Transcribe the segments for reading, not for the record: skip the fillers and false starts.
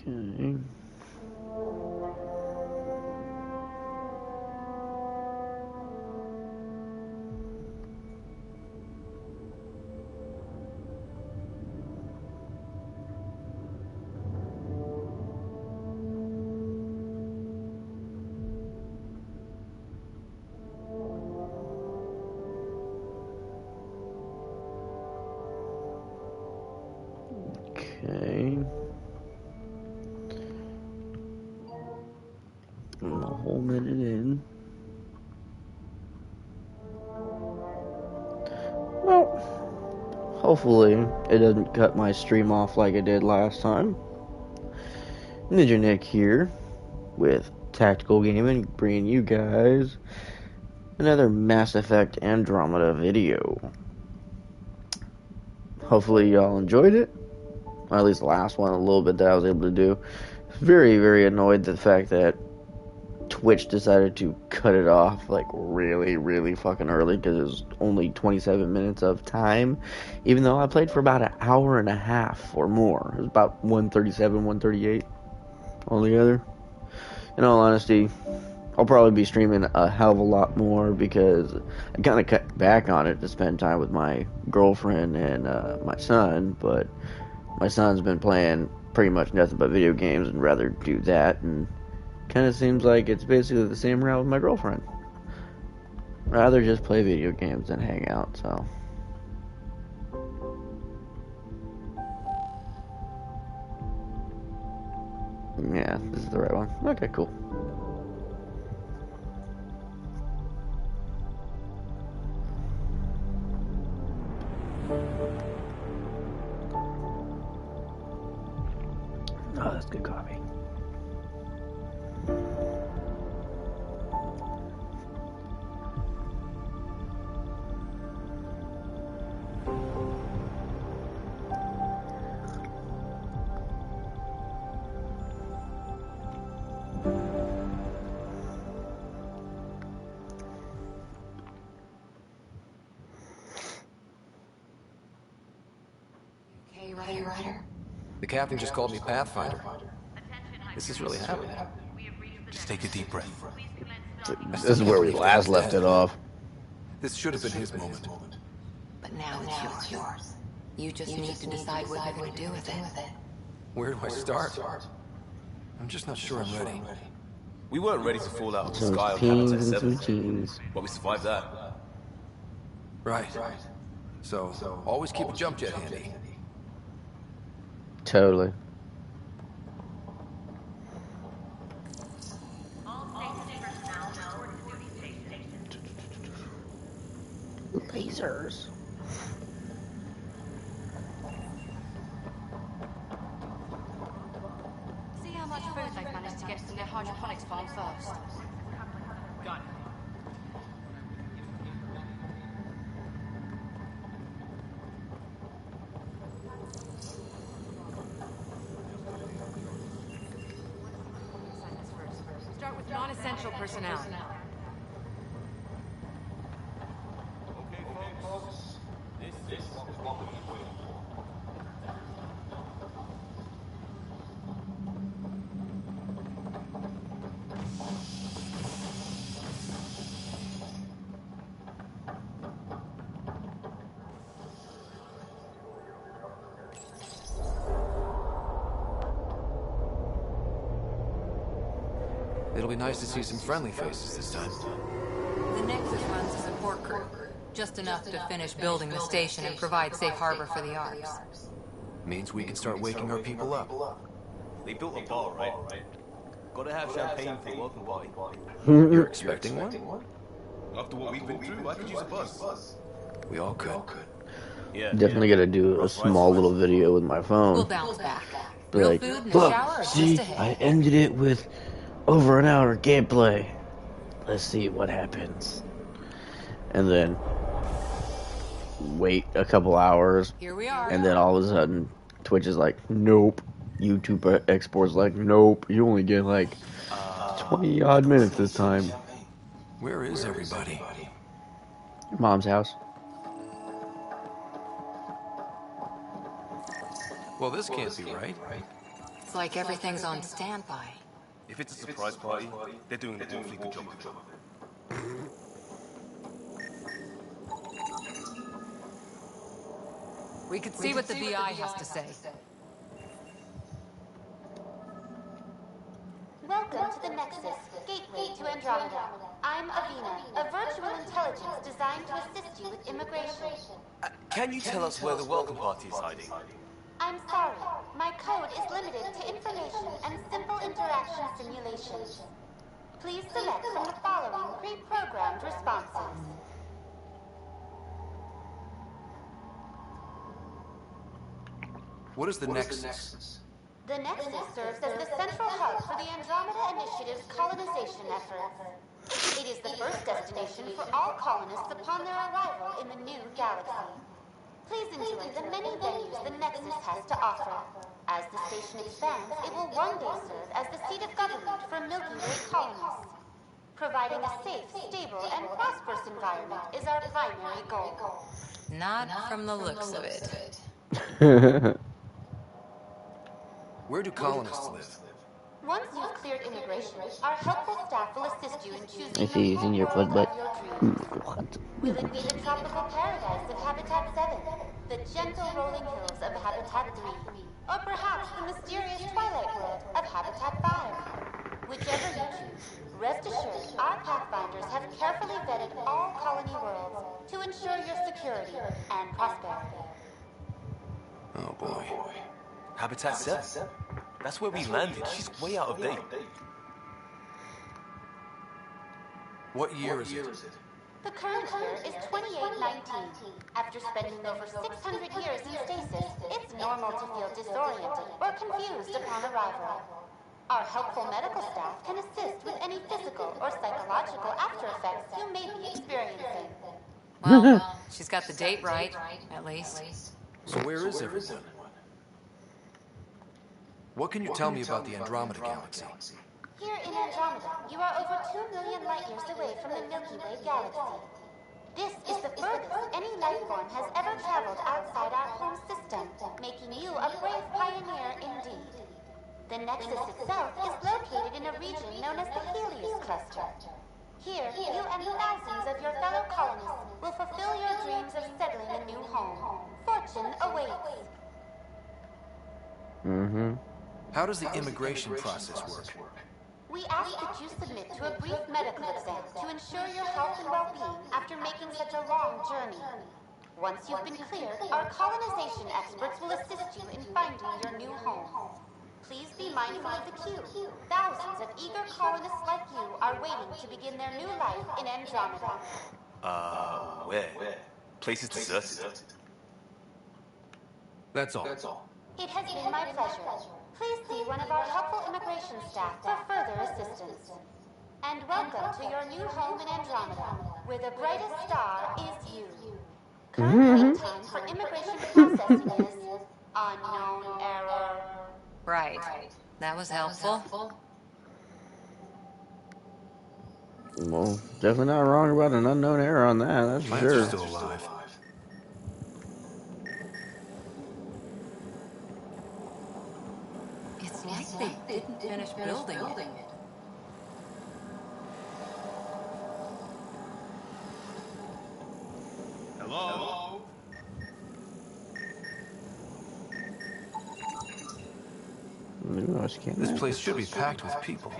Okay. Okay. I'm a whole minute in. Well, hopefully it doesn't cut my stream off like it did last time. Ninja Nick here with Tactical Gaming, bringing you guys another Mass Effect Andromeda video. Hopefully y'all enjoyed it, or at least the last one a little bit that I was able to do. Very, very annoyed at the fact that Twitch decided to cut it off like really, really fucking early because it was only 27 minutes of time, even though I played for about an hour and a half or more. It was about 137, 138 altogether. In all honesty, I'll probably be streaming a hell of a lot more because I kind of cut back on it to spend time with my girlfriend and my son, but my son's been playing pretty much nothing but video games and rather do that, and kind of seems like it's basically the same route with my girlfriend. Rather just play video games than hang out, so. Yeah, this is the right one. Okay, cool. Oh, that's good coffee. Hey, Ryder. The captain just called me Pathfinder. This is really happening. Just take a deep breath. This is where we last left it off. This should have been his moment. But now it's yours. You just need to decide what you're going to do with it. Where do I start? I'm just not sure I'm ready. We weren't ready to fall out of the Some sky on teens Habitat and 7, some teens. but we survived that. Right. So, always keep a jump jet handy. Totally. Lasers. See how much food they've managed to get from their hydroponics farm first. Got it. Start with non-essential personnel. Okay, folks. This is what we've been waiting for. It'll be nice to see some friendly faces this time. The Nexus runs a support crew. Just enough to finish building the station and provide safe harbor for the Arks. Means we can start waking our people up. They built a bar, right? Gotta have champagne for the welcome party. You're expecting one? After what we've been through, I could use a buzz. We all could. Yeah. Definitely gotta do a small little video with my We'll phone. bounce back. Be Real like, food and a look, shower are see, just ahead. I ended it with over an hour gameplay. Let's see what happens. And then wait a couple hours, Here we are. and then all of a sudden, Twitch is like, nope. YouTube exports like, nope. You only get like 20 odd minutes this time. Where is everybody? Mom's house. Well, this can't be right. It's like everything's on standby. If it's a surprise party, they're doing an awfully good job of it. We could see what the VI has to say. Welcome to the Nexus, gateway to Andromeda. I'm Avina, a virtual intelligence designed to assist you with immigration. Can you tell us where the welcome party is hiding? I'm sorry, my code is limited to information and simple interaction simulations. Please select from the following pre-programmed responses. What is the Nexus? The Nexus serves as the central hub for the Andromeda Initiative's colonization efforts. It is the first destination for all colonists upon their arrival in the new galaxy. Please enjoy the many venues the Nexus has to offer. As the station expands, it will one day serve as the seat of government for Milky Way colonists. Providing a safe, stable, and prosperous environment is our primary goal. Not from the looks of it. Where do colonists live? Once you've cleared immigration, our helpful staff will assist you in choosing I see the he's in your home foot world butt. of your dreams. What? Will it be the tropical paradise of Habitat 7, the gentle rolling hills of Habitat 3, or perhaps the mysterious twilight world of Habitat 5? Whichever you choose, rest assured our Pathfinders have carefully vetted all colony worlds to ensure your security and prosperity. Oh boy. Habitat 7? That's where we landed. She's way out of date. What year is it? The current year is 2819. After spending over 600 years in stasis, it's normal to feel disoriented or confused upon arrival. Our helpful medical staff can assist with any physical or psychological after effects you may be experiencing. Well, she's got the date right, at least. So where is everyone? What can you tell me about the Andromeda Galaxy? Here in Andromeda, you are over 2 million light years away from the Milky Way galaxy. This is the furthest any life form has ever traveled outside our home system, making you a brave pioneer indeed. The Nexus itself is located in a region known as the Helios Cluster. Here, you and thousands of your fellow colonists will fulfill your dreams of settling a new home. Fortune awaits. How does the immigration process work? We ask that you submit to a brief medical exam to ensure your health and well-being after making such a long journey. Once you've been cleared, our colonization experts will assist you in finding your new home. Please be mindful of the queue. Thousands of eager colonists like you are waiting to begin their new life in Andromeda. Where? Place is deserted. That's all. It has been my pleasure. Please see one of our helpful immigration staff for further assistance. And welcome to your new home in Andromeda, where the brightest star is you. Current wait time for immigration processing is unknown error. Right. That was helpful. Well, definitely not wrong about an unknown error on that, that's for Plants are sure. still alive. It's like they didn't finish building it. Hello? Ooh, I was kidding. This place should be packed with people.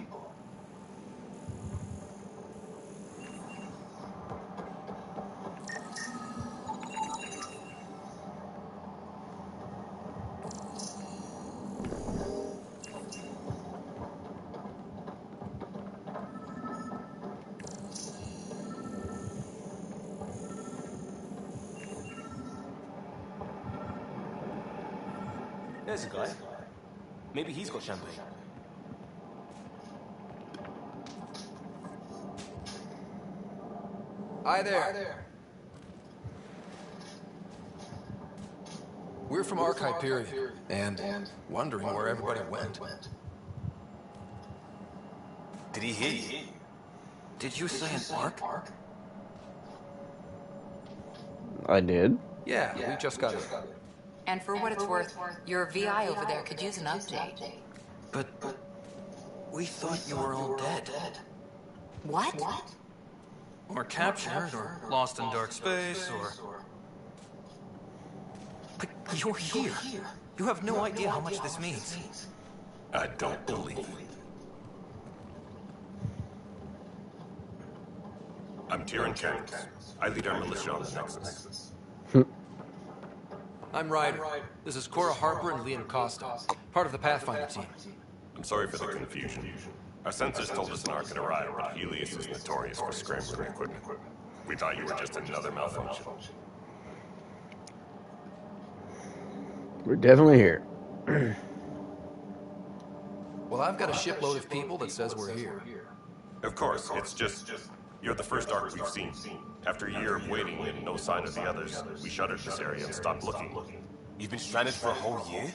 There's a guy. Maybe he's got champagne. Hi there. We're from Arc Hyperion, and wondering where everybody went. Did he hear you? Did you say an Arc? I did. Yeah, we just got it. And for what it's worth, your VI over there could use an update. We thought you were all dead. What? Or captured, or lost in dark space, or... But you're here. You have no idea how much this means. I don't believe it. I'm Tyrion Kent. I lead our militia on the Nexus. I'm Ryder. This is Cora Harper and Liam Costa, part of the Pathfinder team. I'm sorry for the confusion. Our sensors told us an Ark had arrived, but Helios is notorious for scrambling equipment. We thought you were just another malfunction. We're definitely here. Well, I've got a shipload of people that says we're here. Of course, it's just... You're the first Ark we've seen. After a year of waiting and no sign of the others, we shuttered this area and stopped looking. You've been stranded for a whole year?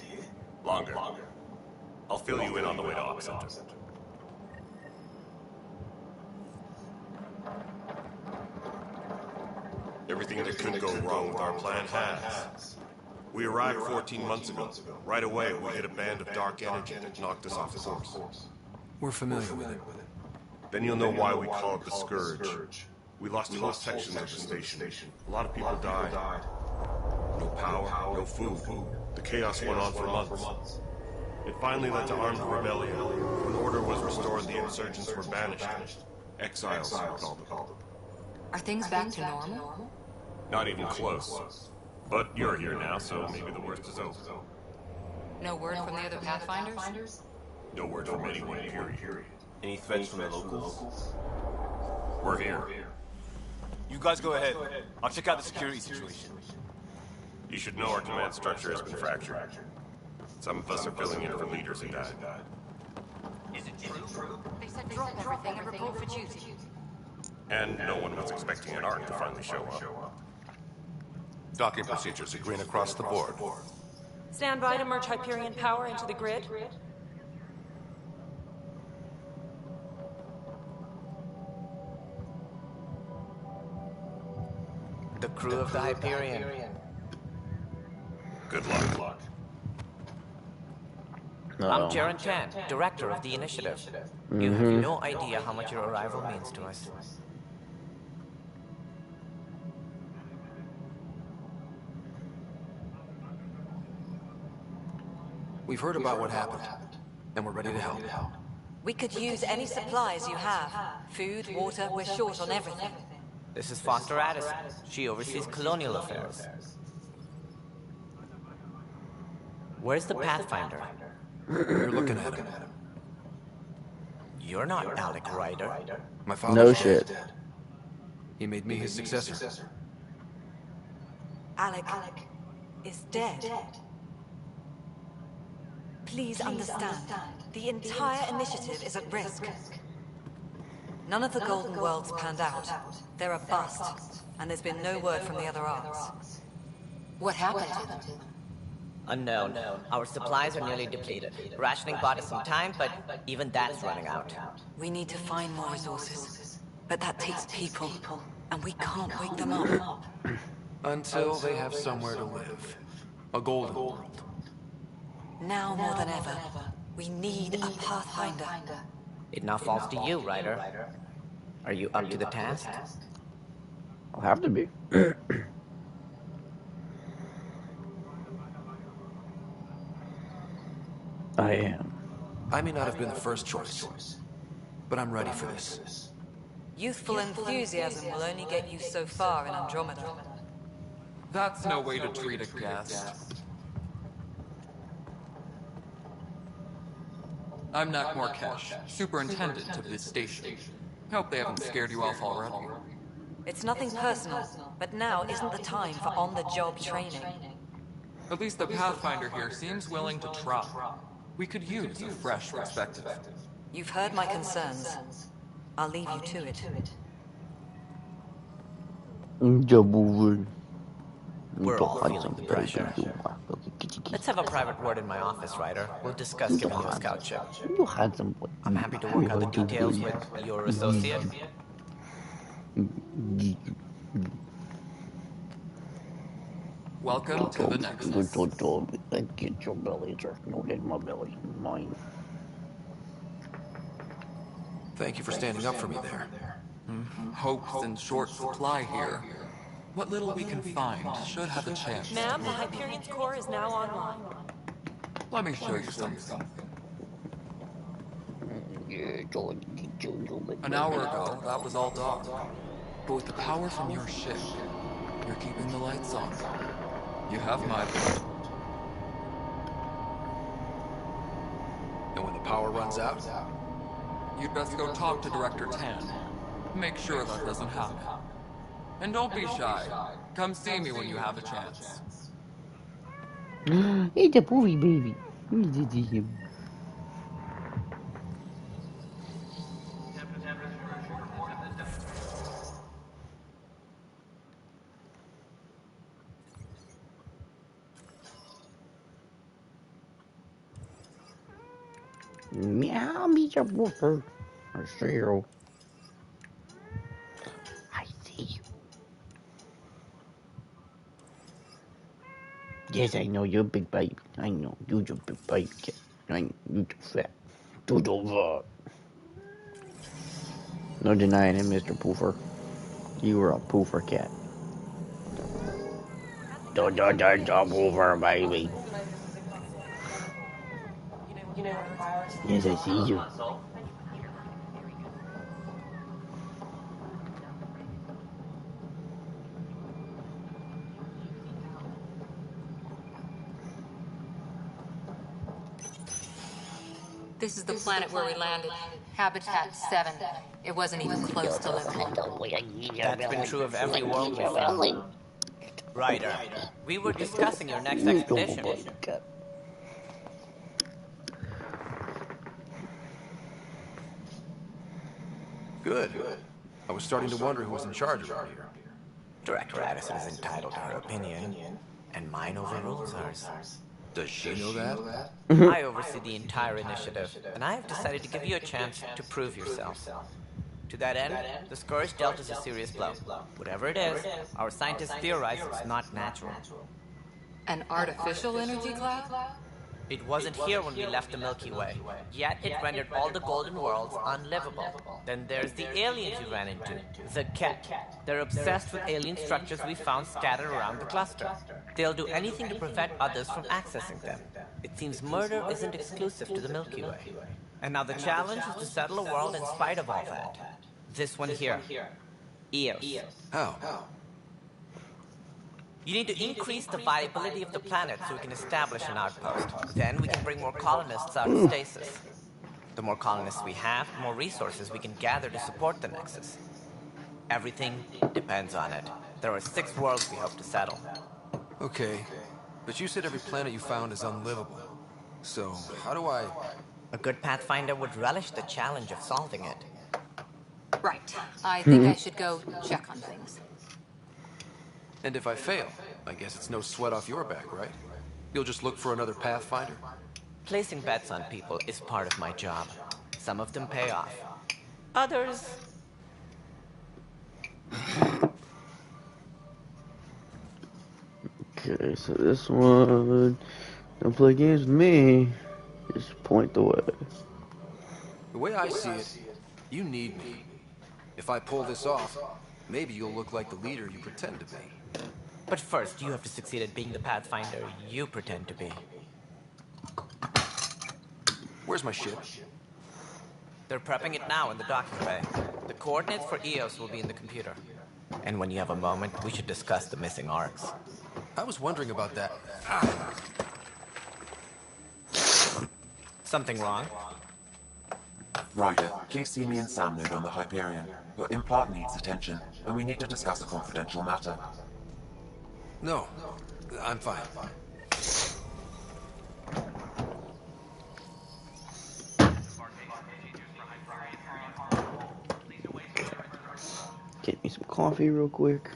Longer. I'll fill you in on the way to Op Center. Everything that could go wrong with our plan has. We arrived 14 months ago. Right away, we hit a band of dark energy that knocked us off course. We're familiar with it. Then you'll know why we call it the Scourge. We lost whole sections of the station. A lot of people died. No power, no food. The chaos went on for months. It finally led to armed rebellion. When order was restored, the insurgents were banished. Exiles, we called them. Are things back to normal? Not even close. But you're here now, so maybe the worst is over. No word from the other Pathfinders? No word from anyone, period. Any threats from the locals? We're here. You guys go ahead. I'll check out the security situation. You should know our command structure has been fractured. Some of us are filling in for leaders who died. Is it true? They said drop everything and report for duty. And no one was expecting an Ark to finally show up. Docking procedures are green across the board. Stand by to merge Hyperion power into the grid. The crew of the Hyperion. Good luck. I'm Jaren Tan, director of the initiative. You have no idea how much your arrival means to us. We've heard about what happened, and we're ready to help. We could use any supplies you have. Food, water, we're short on everything. This is Foster Addison. She oversees colonial affairs. Where's the Pathfinder? You're looking at him. You're not Alec Ryder. My father's No dead. shit. He made me his successor. Alec is dead. Please understand, the entire initiative is at risk. None of the Golden Worlds panned out. They're a bust, and there's been no word from the other arcs. What happened to them? Unknown. Our supplies are nearly depleted. Rationing bought us some time, but even that's running out. We need to find more resources, but that takes people, and we can't wake them up. Until they have somewhere to live. A golden world. Now more than ever, we need a Pathfinder. It now falls to you, Ryder. Are you up to the task? I'll have to be. I am. I may not have been the first choice, but I'm ready for this. Youthful enthusiasm will only get you so far in Andromeda. That's no way to treat a guest. I'm Nak Morkesh, superintendent of this station. Hope they haven't scared you off already. It's nothing personal, but now isn't the time for on-the-job training. At least the Pathfinder here seems willing to try. We could use a fresh perspective. You've heard my concerns. I'll leave you to it. We're all feeling the pressure. Let's have a private word in my office, Ryder. We'll discuss giving you a scout ship. I'm happy to work out the details with your associate. Welcome to the Nexus. Get your belly jerked. No, my belly. Mine. Thank you for standing up for me there. Hope's in short supply here. What little we can find should have a chance. Ma'am, the Hyperion's core is now online. Let me show you something. An hour ago, that was all dark. But with the power from your ship, you're keeping the lights on. You have my vote. And when the power runs out? You'd best go talk to Director Tan. Make sure that doesn't happen. And don't be shy. Come see me when you have a chance. It's a poofy baby. Him. Meow, Mr. Poofer. I see you. I see you. Yes, I know you're a big baby. I know you're a big baby cat. I know you're too fat. Too fat. No denying it, Mr. Poofer. You were a poofer cat. Poofer, baby. Yes, I see you. This is the planet where we landed. Habitat 7. It wasn't even close to livable. That's been true of every world we found. Ryder, we were discussing your next expedition. Good. I was starting to wonder who was in charge around here. Director Addison is entitled to her opinion, and mine overrules hers. Does she know that? I oversee the entire initiative, and I have decided to give you a chance to prove yourself. To that end, the Scourge dealt us a serious blow. Whatever it is, our scientists theorize it's not natural. An artificial energy cloud? It wasn't here when we left the Milky Way, yet it rendered all the golden worlds unlivable. Then there's the aliens you ran into, the Ket. They're obsessed with alien structures we found scattered around the cluster. They'll do anything to prevent others from accessing them. It seems murder isn't exclusive to the Milky Way. And now the challenge is to settle a world in spite of all that. This one here, Eos. How? You need to increase the viability of the planet so we can establish an outpost. Then we can bring more colonists out of stasis. The more colonists we have, the more resources we can gather to support the Nexus. Everything depends on it. There are 6 worlds we hope to settle. Okay, but you said every planet you found is unlivable. So, how do I... A good Pathfinder would relish the challenge of solving it. Right. I think I should go check on things. And if I fail, I guess it's no sweat off your back, right? You'll just look for another Pathfinder? Placing bets on people is part of my job. Some of them pay off. Others... Okay, so this one... Don't play games with me. Just point the way. The way I see it, you need me. If I pull this off, maybe you'll look like the leader you pretend to be. But first, you have to succeed at being the Pathfinder you pretend to be. Where's my ship? They're prepping it now in the docking bay. The coordinates for Eos will be in the computer. And when you have a moment, we should discuss the missing arcs. I was wondering about that. Something wrong? Ryder, please see me and Sam node on the Hyperion. Your implant needs attention, and we need to discuss a confidential matter. No, I'm fine. Get me some coffee real quick.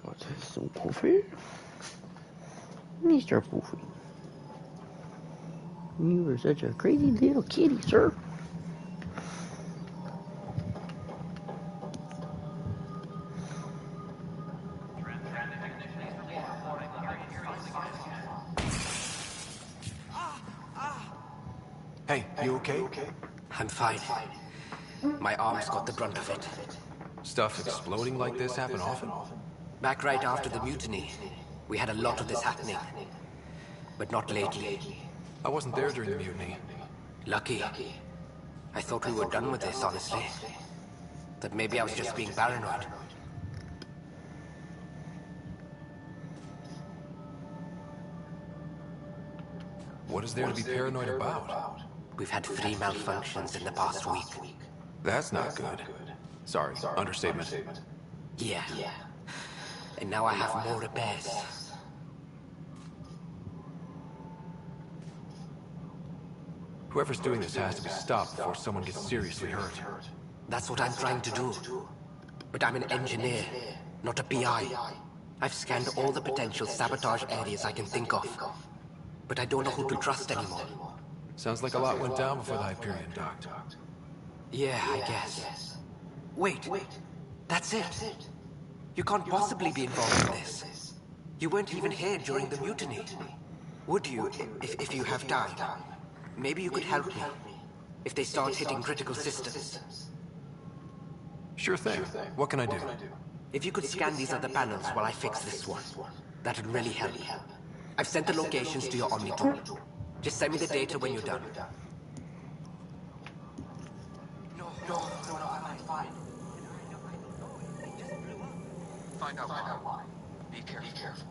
Got some coffee. Mr. Poofy. You are such a crazy little kitty, sir. Hey, you okay? I'm fine. My arms got the brunt of it. Stuff exploding like this happen often? Back right after the mutiny, we had a lot of this happening. But not lately. I wasn't there during the mutiny. Lucky. I thought we were done with this, honestly. That maybe I was just being paranoid. What is there to be paranoid about? We've had 3 malfunctions in the past week. That's not good. Sorry, understatement. Yeah. And now I have more repairs. Whoever's doing this has to be stopped before someone gets seriously hurt. That's what I'm trying to do. But I'm an engineer, not a PI. I've scanned all the potential sabotage areas I can think of. But I don't know who to trust anymore. Sounds like a lot went down before the Hyperion docked. Yeah, I guess. Wait. That's it. You can't possibly be involved in this. You weren't even here during the mutiny. Would you, if you have time? Maybe you could help me. If they start hitting critical systems. Sure thing. What can I do? If you could scan these other panels while I fix this one, that'd really help. I've sent the locations to your Omni-tool. Just send me the data when you're done. No, I'm fine. Find out why. Be careful.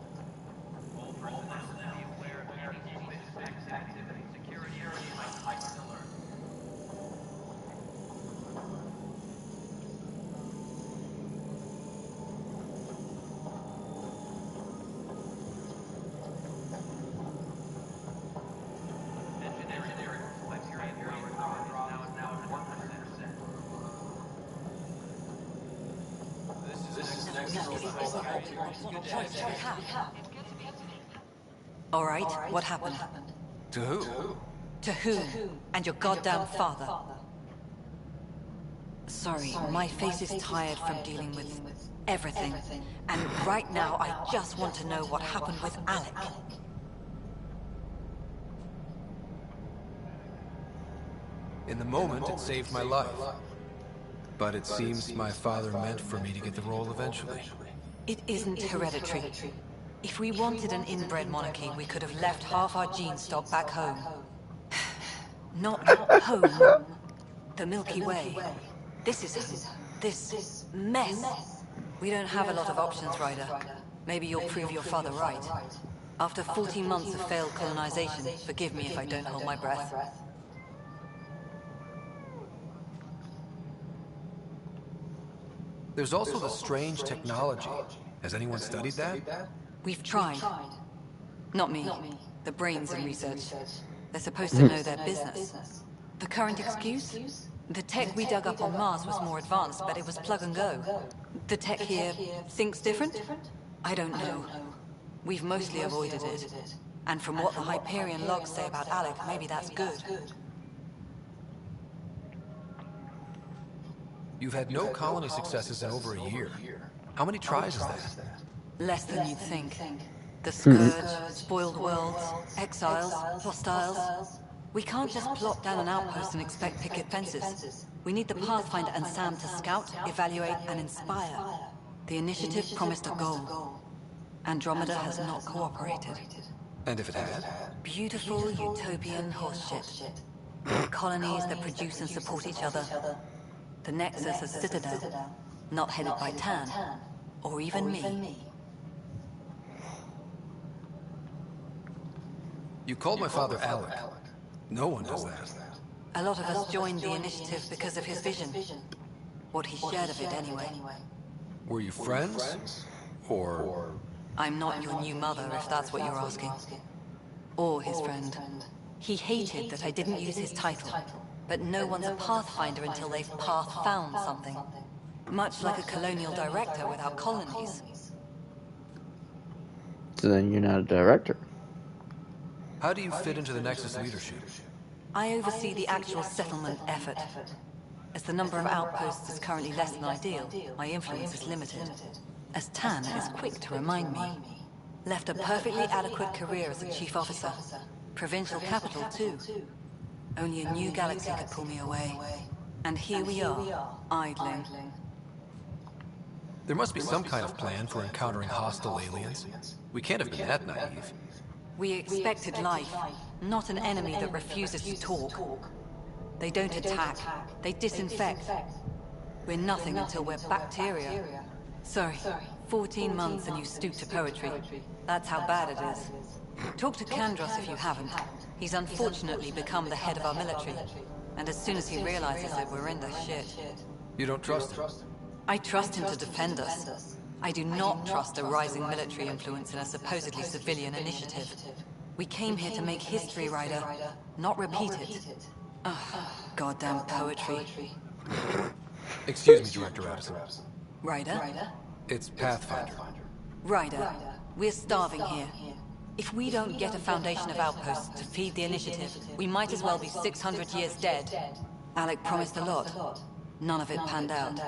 All right, what happened? To who? To whom? And your goddamn father. Sorry, my face is tired from dealing with everything. And right now, I just want to know what happened with Alec. In the moment, it saved my life. But it seems my father meant for me to get the role eventually. It isn't hereditary. If we wanted an inbred monarchy, we could have left half our gene stock back home. Not home. The Milky Way. This is home. This mess. We don't have a lot of options, Ryder. Maybe you'll prove your father right. After 14 months of failed colonization, forgive me if I don't hold my breath. There's also the strange technology. Has anyone studied that? We've tried. Not me. The brains in research. They're supposed to know their business. The current excuse? The tech we dug up on Mars was more advanced, but it was plug and go. The tech here thinks different? I don't know. We've mostly avoided it. And from what the Hyperion logs say about Alec, maybe that's good. You've had no colony successes in over a year. How many tries is that? Less than you'd think. The Scourge, spoiled worlds, exiles, hostiles. We can't just plop down an outpost and expect picket fences. We need the Pathfinder and Sam to scout, evaluate, and inspire. The initiative promised a goal. Andromeda has not cooperated. And if it had? Beautiful utopian horseshit. Colonies that produce and support each other. The Nexus as Citadel, not headed by Tan, or even me. You called my father Alec. No one does that. A lot of us joined the initiative because of his vision. What he shared of it, anyway. Were you friends? Or... I'm not your new mother, if that's what you're asking. Or his friend. He hated that I didn't use his title. But no one's a Pathfinder until they've path-found something. Much like a colonial director without colonies. So then you're not a director. How do you fit into the Nexus leadership? I oversee the actual settlement effort. As the number of outposts is currently less than ideal, my influence is limited. As Tan is quick to remind me. Left a perfectly adequate career as a chief officer. Provincial capital, too. Only a new galaxy could pull me away. And here we are, idling. There must be some kind of plan for encountering hostile aliens. We can't have been that naive. We expected life, not an enemy that refuses to talk. They don't attack, they disinfect. We're nothing until we're bacteria. Sorry, 14 months and you stoop to poetry. That's how bad it is. Talk to Kandros if you haven't. He's unfortunately become the head of our military. And as soon as he realizes it, we're in the shit. You don't trust him? I trust him to defend us. I do not trust a rising military influence in a supposedly civilian initiative. We came here to make history, Ryder, not repeat it. Ugh, goddamn poetry. Excuse me, Director Addison. Ryder? It's Pathfinder. Ryder, we're starving here. If we don't get a foundation of outposts to feed the initiative, we might as well be 600 years dead. Alec promised a lot. None of it panned out.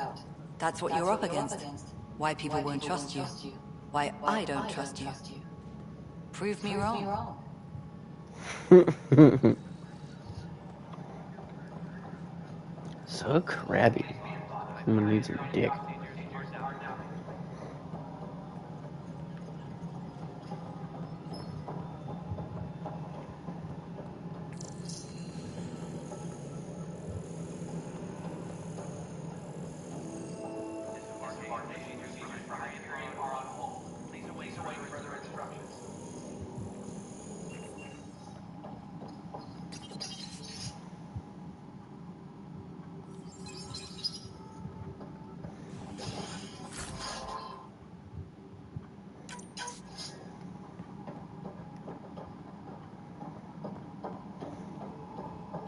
That's what you're up against. Why people won't trust you. Why I don't trust you. Prove me wrong. So crabby. Someone needs a dick.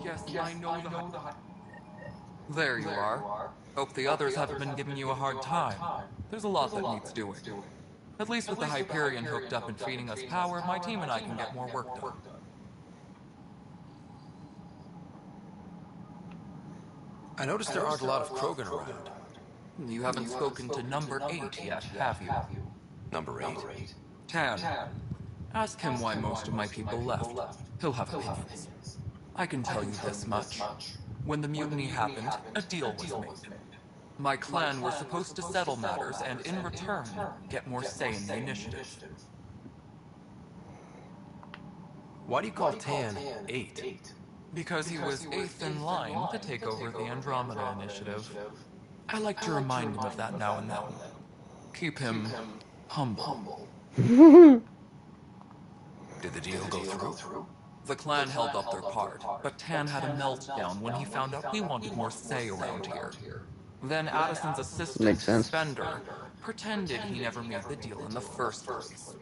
Yes, I know the... There you are. Hope the others haven't been giving you a hard time. There's a lot that needs doing. At least with the Hyperion hooked up and feeding us power, my team and I can get more work done. I noticed there aren't a lot of Krogan around. You haven't spoken to number 8 yet, have you? Number 8? Tan. Ask him why most of my people left. He'll have opinions. I can tell you this much. When the mutiny happened, a deal was made. My clan were supposed to settle matters and, in return, get more say in the initiative. Why do you call Tan 8? Because he was 8th in line to take over the Andromeda initiative. I like to remind him of that now and then. Keep him humble. Did the deal go through? The clan held up their part, but Tan had a meltdown when he found out we wanted more say around here. Then Addison's assistant, Spender, pretended he never made the deal in the first place.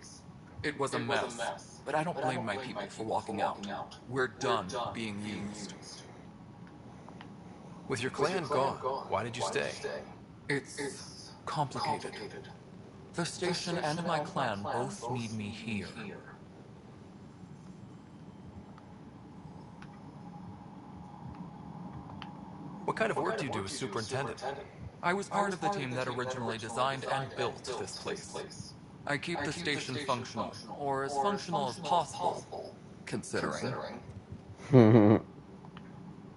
It was a mess, but I don't blame my people for walking out. We're done being used. With your clan gone, why did you stay? It's complicated. The station and my clan both need me here. What kind of work do you do as superintendent? I was part of the team that originally designed and built this place. I keep the station functional, or as functional as possible, considering.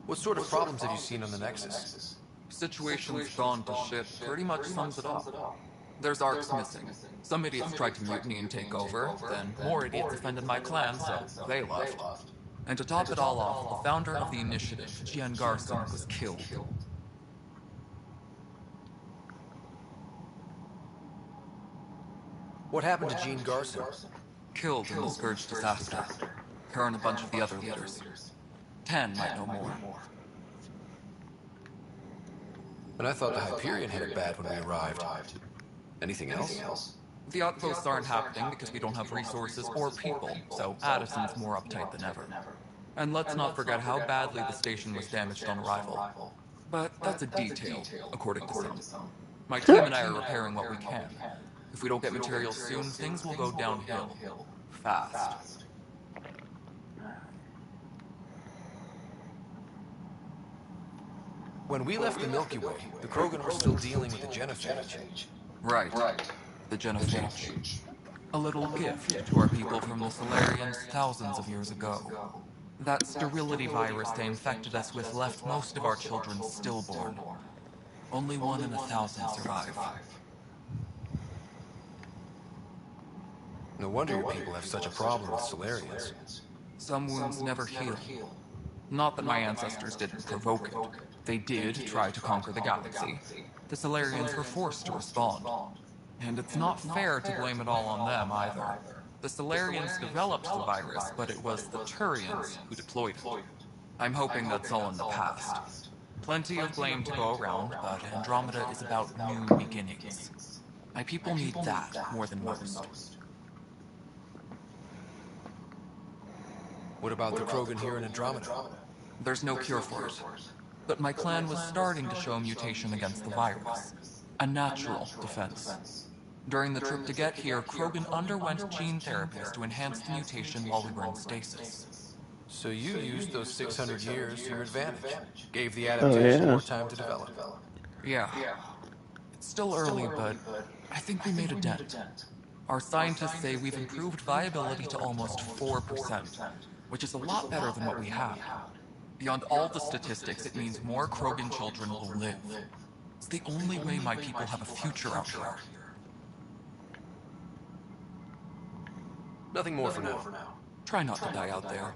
What sort of problems have you seen on the Nexus? Situation's gone to shit pretty much sums it up. There's arcs missing. Some idiots tried to mutiny and take over, then more idiots offended my clan, so they left. And to top it all off, the founder of the initiative, Jian Garson, was killed. What happened to Jean Garson? Killed in the Scourge disaster. Her and a bunch of the other leaders. Tan might know more. And I thought the Hyperion had it bad when we arrived. Anything else? The outposts aren't happening because we don't have resources or people, so Addison's more uptight than ever. And let's not forget how badly the station was damaged on arrival. But that's a detail, according to some. My team and I are repairing what we can. If we don't get materials soon, things will go downhill. Fast. When we left the Milky Way, the Krogan were still dealing with the genophage. Right. The genophage. A little gift to our people from the Solarians thousands of years ago. That sterility virus they infected us with left most of our children stillborn. Only 1 in 1,000 survive. No wonder your people have such a problem with Solarians. Some wounds never heal. Not that my ancestors didn't provoke it. They did try to conquer the galaxy. The Solarians were forced to respond. And it's not fair to blame it all on them either. The Solarians developed the virus, but it was the Turians who deployed it. I'm hoping that's all in the past. Plenty of blame to go around, but Andromeda is about new beginnings. My people need that more than most. What about the Krogan here in Andromeda? There's no cure for it. But my clan was starting to show mutation against the virus. A natural defense. During the trip to get here, Krogan underwent gene therapies to enhance the mutation while we were in stasis. So you used those 600 years to your advantage. Gave the adaptation more time to develop. Yeah. It's still early, but I think we made a dent. Our scientists say we've improved viability to almost 4%, which is a lot better than what we had. Beyond all the statistics, it means more Krogan children will live. It's the only way my people have a future out here. Nothing more for now. Try not to die out there.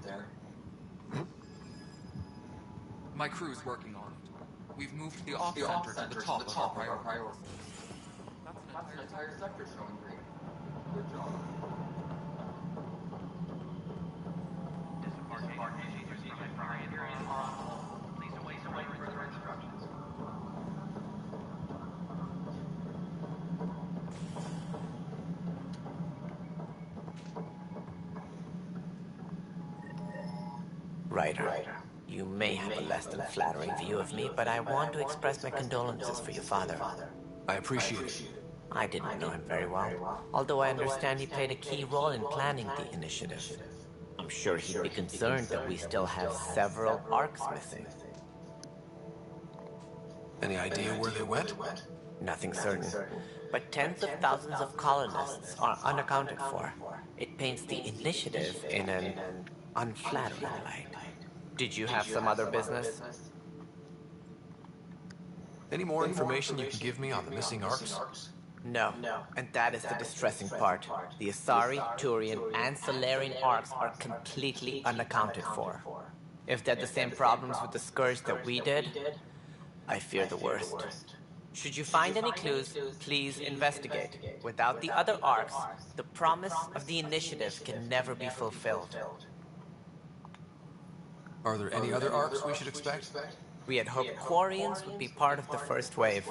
My crew's working on it. We've moved the off center to the top of our priority. That's an entire sector showing green. Good job. Ryder, you may have a less than flattering view of me, but I want to express my condolences for your father. I appreciate it. I didn't know him very well, although I understand he played a key role in planning the initiative. I'm sure he'd be concerned that we still have several arcs missing. Any idea where they went? Nothing certain, but tens of thousands of colonists are unaccounted for. It paints the initiative in an unflattering light. Did you have some other business? Any more information you can give me on the missing arcs? No, and that is the distressing part. The Asari, Turian, and Solarian arcs are completely unaccounted for. If they had the same problems with the Scourge that we did, I fear the worst. Should you find any clues, please investigate. Without the other arcs, the promise of the initiative can never be fulfilled. Are there any other arcs we should expect? We had hoped Quarians would be part of the first wave,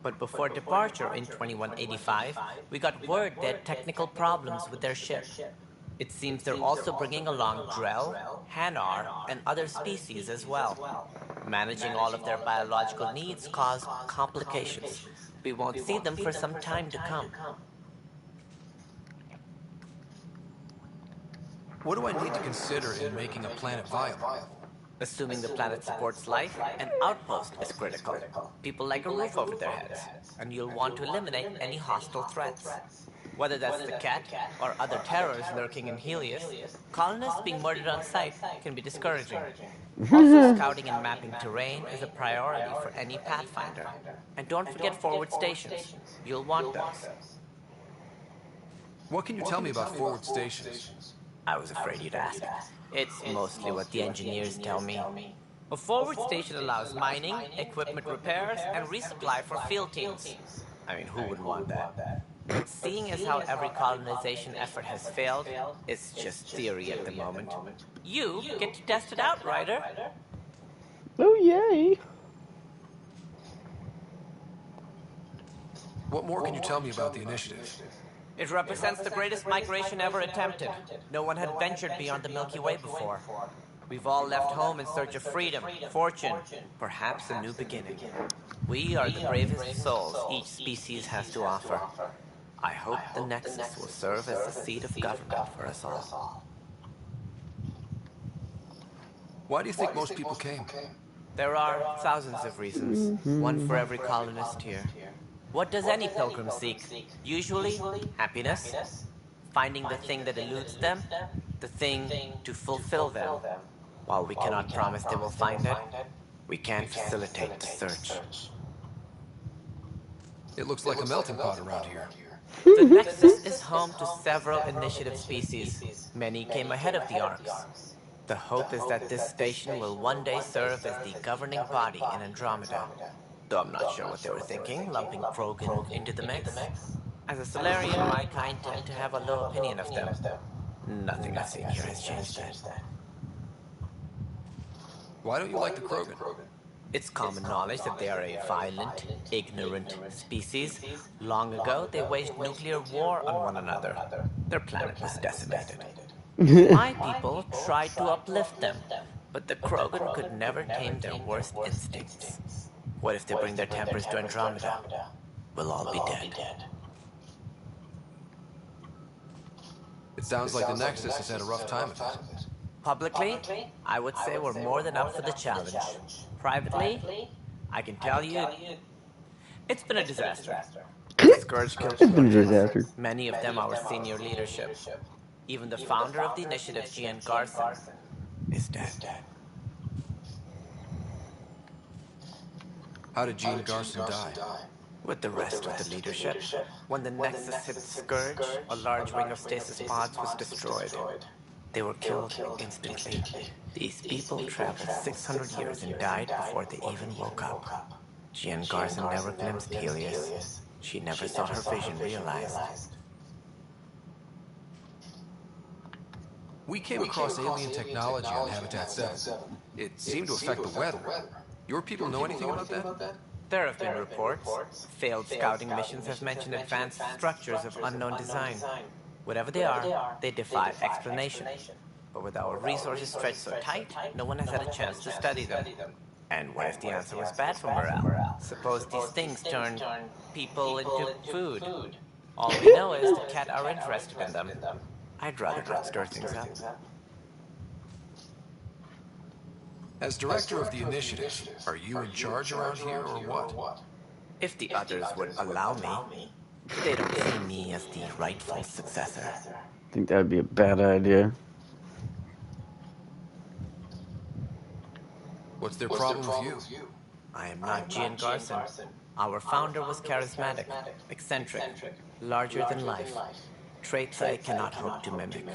but before departure in 2185, we got word they had technical problems with their ship. It seems they're also bringing along Drell, Hanar, and other species as well. Managing all of their biological needs caused complications. We won't see them for some time to come. What do I need to consider in making a planet viable? Assuming the planet supports life, an outpost is critical. People like a roof over their heads, and you'll want to eliminate any hostile threats. Whether that's the cat or other terrors lurking in Helios, colonists being murdered on sight can be discouraging. Also, scouting and mapping terrain is a priority for any Pathfinder. And don't forget forward stations. You'll want those. What can you tell me about forward stations? I was afraid you'd ask. It's mostly what the engineers tell me. A forward station allows mining, equipment repairs, and resupply for field teams. I mean, who would want that? But seeing as how every colonization effort has failed, it's just theory at the moment. You get to test it out, Ryder. Oh, yay. What more can you tell me about the initiative? It represents the greatest migration ever attempted. No one had ventured beyond the Milky Way before. We've all left home in search of freedom, fortune, perhaps a new beginning. We are the bravest souls each species has to offer. I hope the Nexus will serve as the seat of government for us all. Why do you think most people came? There are thousands of reasons, one for every colonist here. What does any pilgrim seek? Usually, happiness, finding the thing that eludes them, the thing to fulfill them. While we cannot promise they will find it, we can facilitate the search. It looks like a melting pot around here. The Nexus is home to several initiative species. Many came ahead of the Arks. The hope is that this station will one day serve as the governing body in Andromeda. Though I'm not sure what they were thinking, lumping Krogan into the mix. As a Solarian, my kind tend to have a low opinion of them. Nothing I've seen here has changed that. Why don't you like the Krogan? It's common knowledge that they are a violent, ignorant species. Long ago, they waged nuclear war on one another. Their planet was decimated. My people tried to uplift them, but the Krogan could never tame their worst instincts. What if they bring their tempers to Andromeda? We'll all be dead. It sounds like the Nexus has had a rough time of it. Publicly, I would say we're more than up for the challenge. Privately, I can tell you, it's been a disaster. The Scourge killed It's been a disaster. many of them our senior leadership. Even the founder of the initiative, Gian Garson, is dead. How did Gene Garson die? With the rest of the leadership. When the Nexus hit the Scourge, a large wing of stasis pods was destroyed. They were killed instantly. These people traveled 600 years and died before they even woke up. Gian Garson never glimpsed Helios. She never saw her vision realized. We came across alien technology on Habitat 7. It seemed to affect the weather. Your people know anything about that? There have been reports. Failed scouting missions have mentioned advanced structures of unknown design. Whatever they are, they defy explanation. But with our resources stretched so tight, no one has had a chance to study them. And what if the answer was bad for morale? Suppose these things turn people into food. All we know is the cat are interested in them. I'd rather not stir things up. As director of the initiative, are you in charge around here or what? If the others would allow me, they don't see me as the rightful successor. I think that would be a bad idea. What's their problem with you? I am not Gian Garson. Our founder was charismatic, eccentric, larger than life. Traits I cannot hope to mimic.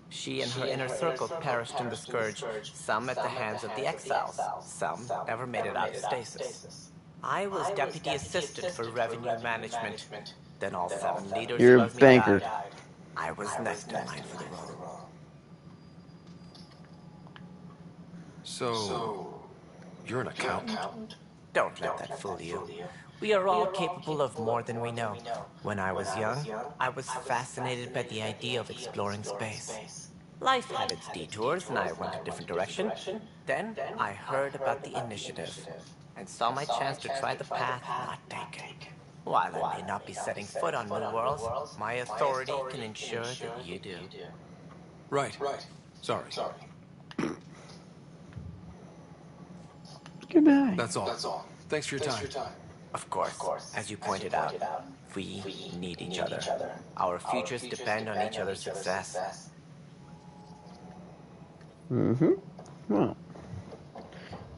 She and her inner circle perished in the Scourge, some at the hands of the Exiles, some never made it out of stasis. I was deputy assistant for revenue management. Then all 7 leaders You're a above me banker. died. I was next in line for the role. So, you're an accountant? Don't let that fool you. We are all capable of more than we know. When I was young, I was fascinated by the idea of exploring space. Life had its detours and I went a different direction. Then I heard about the initiative and saw my chance to try the path not taken. While I may not be setting foot on New Worlds, my authority can ensure that you do. Right. Sorry. Goodbye. That's all. Thanks for your time. Of course, as you pointed out, we need each other. Our futures depend on each other's success. Well,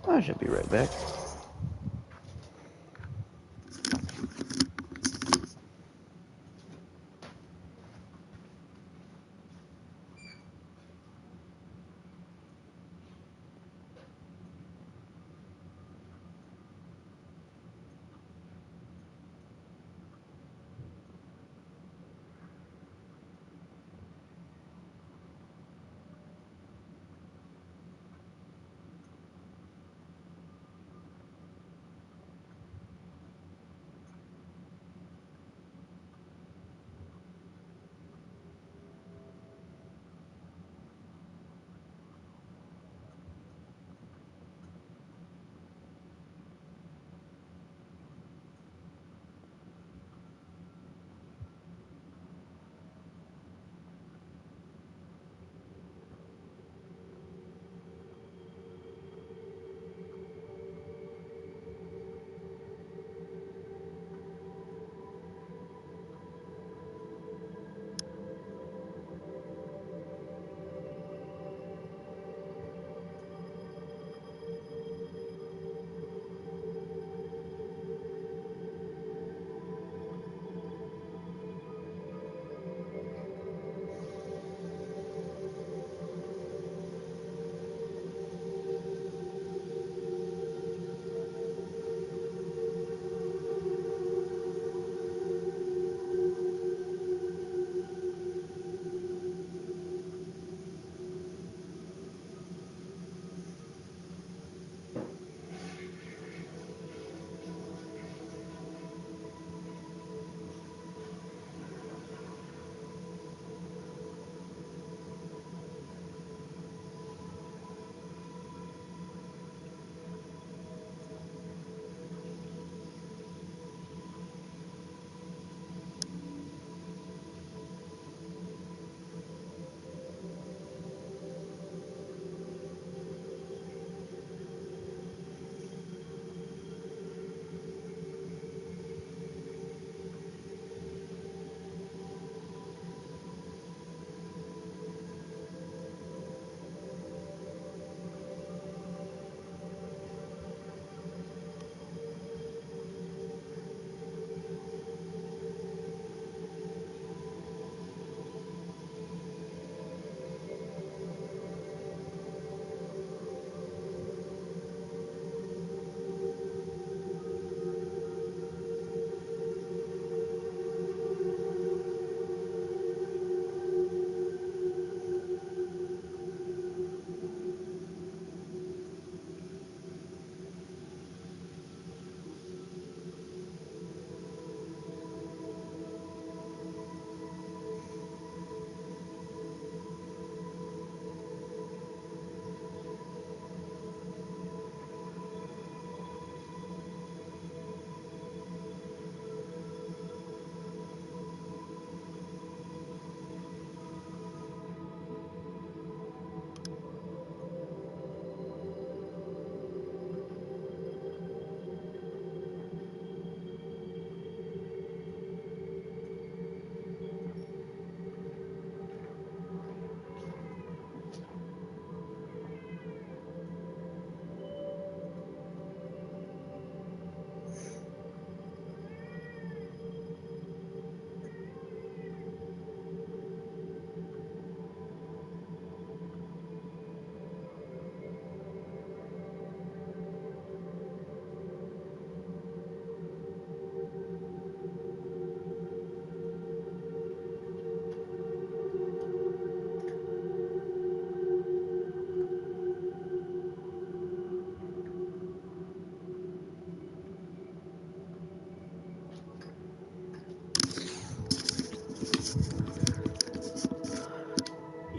I should be right back.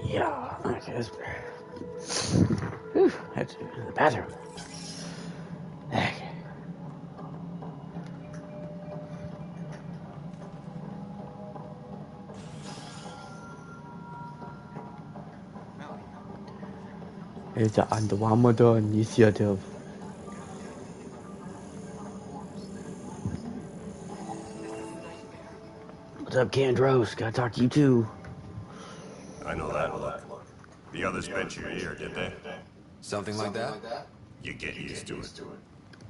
Yeah, okay, that's better. Whew, that's the bathroom. Okay. It's the Andromeda Initiative. What's up, Candros? Gotta talk to you too. I know that look. The others bent your ear, did they? Something like that? You get used to it.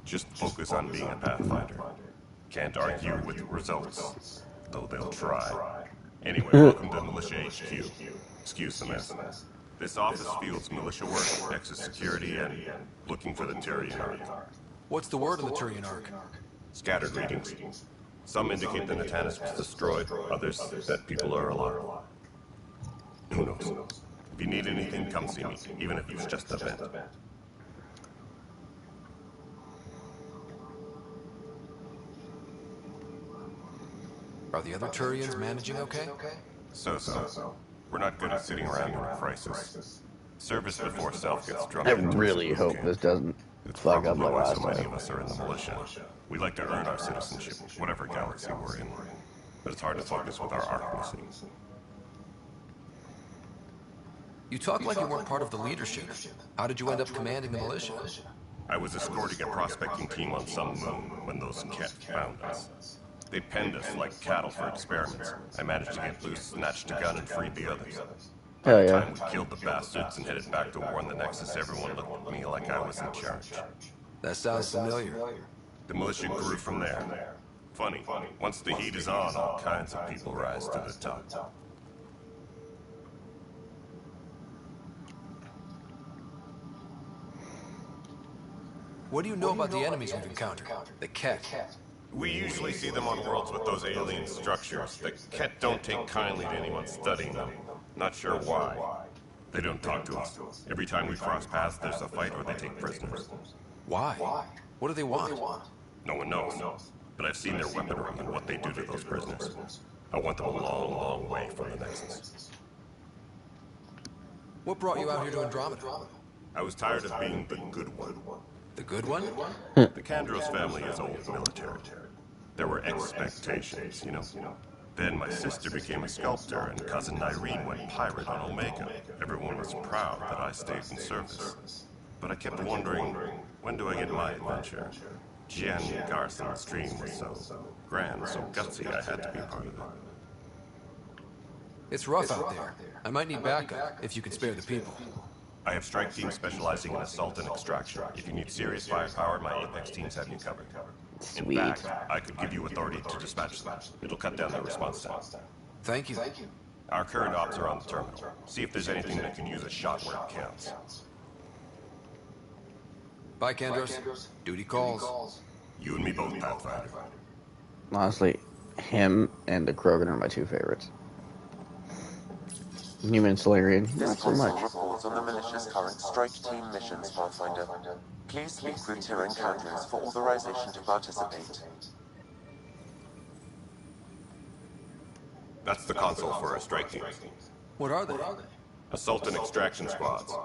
Just focus on being a Pathfinder. Can't argue with results, though they'll try. Anyway, welcome to Militia HQ. Excuse the mess. This office fields militia work, Nexus security, and looking for the Turian Ark. What's the word on the Turian Ark? Scattered readings. Some indicate the Natanus was destroyed, others that people are alive. Who knows? If you need anything, come see me, even if it's just a vent. Are the other Turians managing okay? So. We're not good at sitting around in a crisis. Service before self gets drummed I into us really boot hope camp. this doesn't It's fuck up probably like why last so many time. of us are in the militia. We like to earn our citizenship, whatever galaxy we're in. But it's hard to focus with our arc missing. You talk like you weren't part of the leadership. How did you end up commanding the militia? I was escorting a prospecting team on some moon when those Ket found us. They penned us like cattle for experiments. I managed to get loose, snatched a gun, and freed the others. By the time we killed the bastards and headed back to warn the Nexus, everyone looked at me like I was in charge. That sounds familiar. The militia grew from there. Funny, once the heat is on, all kinds of people rise to the top. What do you know about the enemies we've encountered? The Ket. We usually see them on worlds with those alien structures. The Ket don't take kindly to anyone studying them. Not sure why. They don't talk to us. Every time we cross paths, there's a fight or they take prisoners. Why? What do they want? No one knows. But I've seen their weaponry and what they do to those prisoners. I want them a long, long way from the Nexus. What brought you out here to Andromeda? I was tired of being the good one. The good one? The Kandros family is old military. There were expectations, you know. Then my sister became a sculptor and cousin Irene went pirate on Omega. Everyone was proud that I stayed in service. But I kept wondering, when do I get my adventure? Jen Garson's dream was so grand, so gutsy, I had to be part of it. It's rough out there. I might need backup, if you can spare the people. I have strike teams specializing in assault and extraction. If you need serious firepower, my Apex teams have you covered. Sweet. In fact, I could give you authority to dispatch them. It'll cut down their response time. Thank you. Our current ops are on the terminal. See if there's anything that can use a shot where it counts. Bye, Kandros. Duty calls. You and me both, Pathfinder. Honestly, him and the Krogan are my two favorites. Human Solarian, not so much. Reports on the militia's current strike team missions, Pathfinder. Please speak with Tyrian Kandros for authorization to participate. That's the console for our strike teams. What are they? Assault and extraction squads.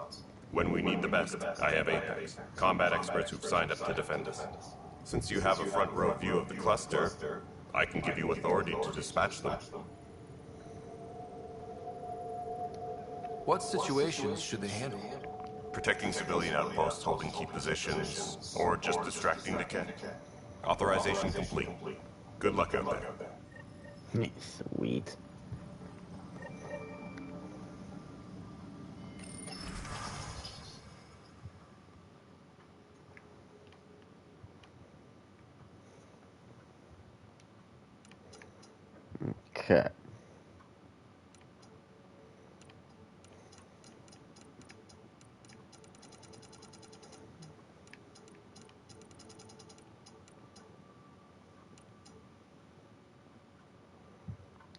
When we need the best, I have Apex, combat experts who've signed up to defend us. Since you have a front row view of the cluster, I can give you authority to dispatch them. What situations should they handle? Protecting civilian outposts, holding key positions, or just distracting the Ket. Authorization complete. Good luck out there. Sweet. Okay.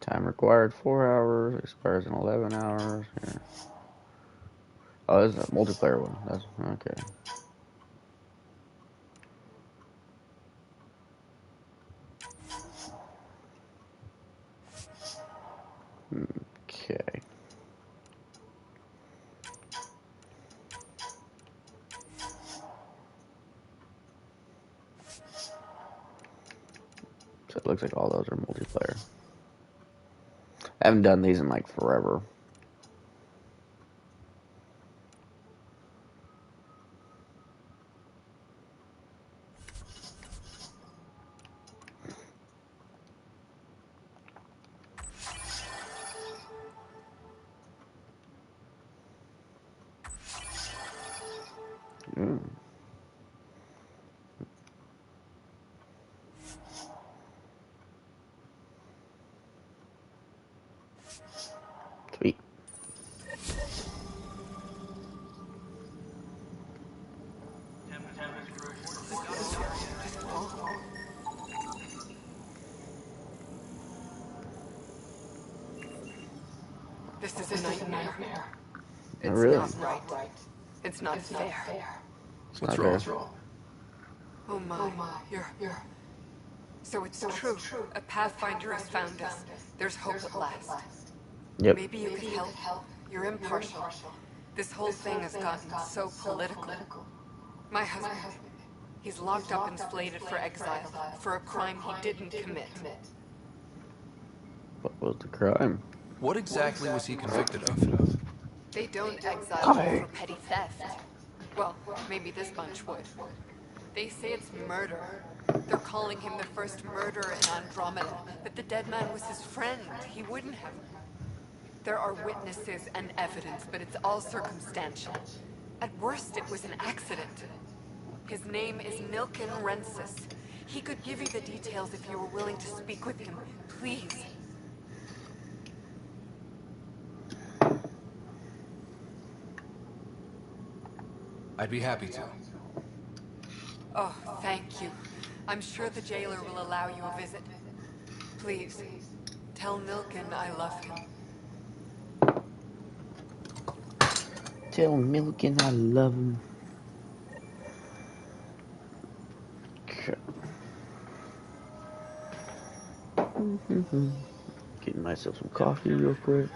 Time required 4 hours, expires in 11 hours. Yeah. Oh, this is a multiplayer one. That's okay. Okay. looks like all those are multiplayer. I haven't done these in like forever. Mm. Sweet. This is a nightmare. Oh, It's really? not right. It's not fair. It's What's not wrong? Oh my, you're... So it's true. A Pathfinder has found us. There's hope at last. Yep. Maybe you could help. You're impartial. This whole thing has gotten so political. My husband, he's locked up and slated for exile for a crime he didn't commit. What was the crime? What exactly was he convicted of? They don't exile Coffee. you for petty theft. Well, maybe this bunch would. They say it's murder. They're calling him the first murderer in Andromeda, but the dead man was his friend. He wouldn't have. There are witnesses and evidence, but it's all circumstantial. At worst, it was an accident. His name is Nilken Rensis. He could give you the details if you were willing to speak with him. Please. I'd be happy to. Oh, thank you. I'm sure the jailer will allow you a visit. Please, tell Nilken I love him. Tell Milliken I love him. Okay. Getting myself some coffee real quick.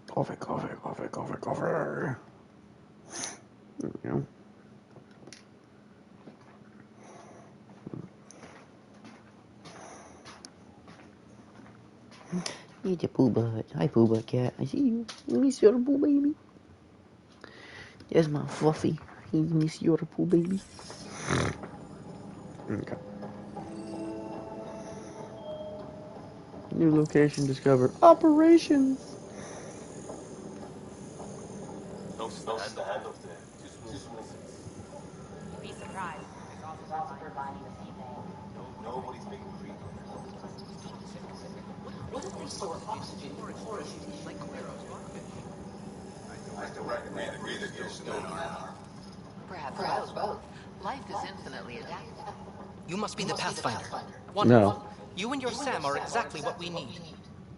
Coffee, coffee, coffee, coffee, coffee. There we go. It's a poo bud. Hi, poo bud cat. I see you. Miss your poo baby. There's my fluffy. He miss your poo baby. Okay. New location discovered. Operation. No stand off there. Too small for misses. You'd be surprised. There's officer lining this evening. Nobody's making free. What if they saw the usage in forest like Quiro's rockfish? I still recommend agree that you're still not. Perhaps both. Life is infinitely adaptable. You must be the Pathfinder. No. You and your Sam are exactly what we need.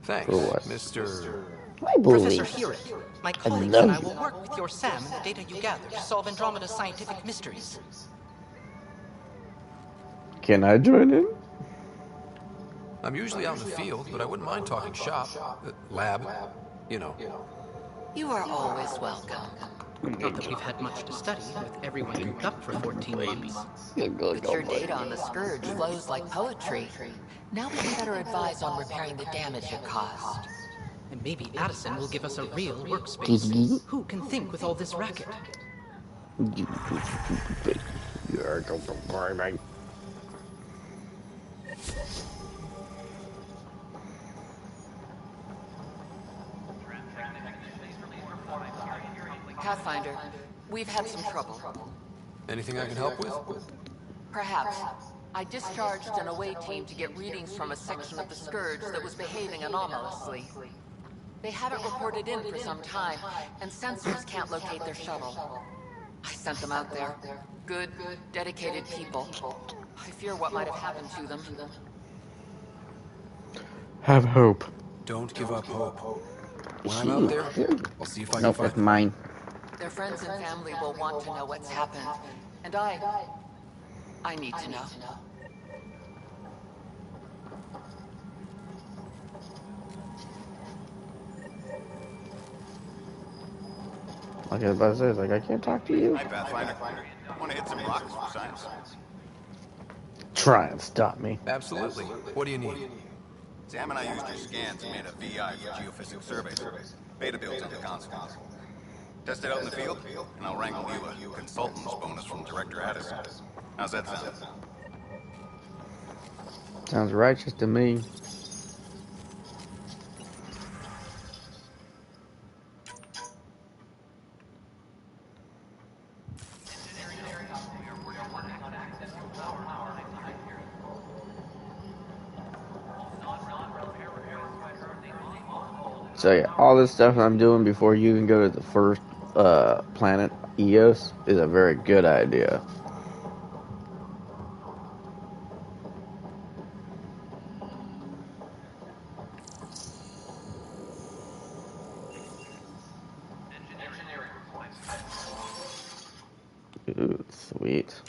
Thanks, For what? Mr. I believe. Professor Hewitt, my colleagues love and I you. will work with your Sam and the data you gather to solve Andromeda's scientific mysteries. Can I join in? I'm usually out in the field, but I wouldn't mind talking shop. Lab. You know. You are always welcome. Not that we've had much to study, with everyone cooped up for 14 months. But your data on the Scourge flows like poetry. Now we can better advise on repairing the damage it caused. And maybe Addison will give us a real workspace. Who can think with all this racket? You're going to buy me. Pathfinder, we've had some trouble. Anything I can help with? Perhaps. I discharged an away team to get readings from a section of the Scourge that was behaving anomalously. They haven't reported in for some time, and sensors can't locate their shuttle. I sent them out there. Good, dedicated people. I fear what might have happened to them. Have hope. Don't give up hope. When I'm out there, I'll see if I can Nope, find that's them. mine. Their friends and family will want to know what's happened. And I need to know. Like I was about to say, it's like, I can't talk to you. Hi, Pathfinder. Want to hit some rocks for science? Try and stop me. Absolutely. What do you need? Sam and I used your scans and made a VI for geophysics surveys. Beta builds on the console. Test it out in the field, and I'll wrangle you a consultant's bonus from Director Addison. How's that sound? Sounds righteous to me. So yeah, all this stuff I'm doing before you even go to the first planet, Eos, is a very good idea. Ooh, sweet.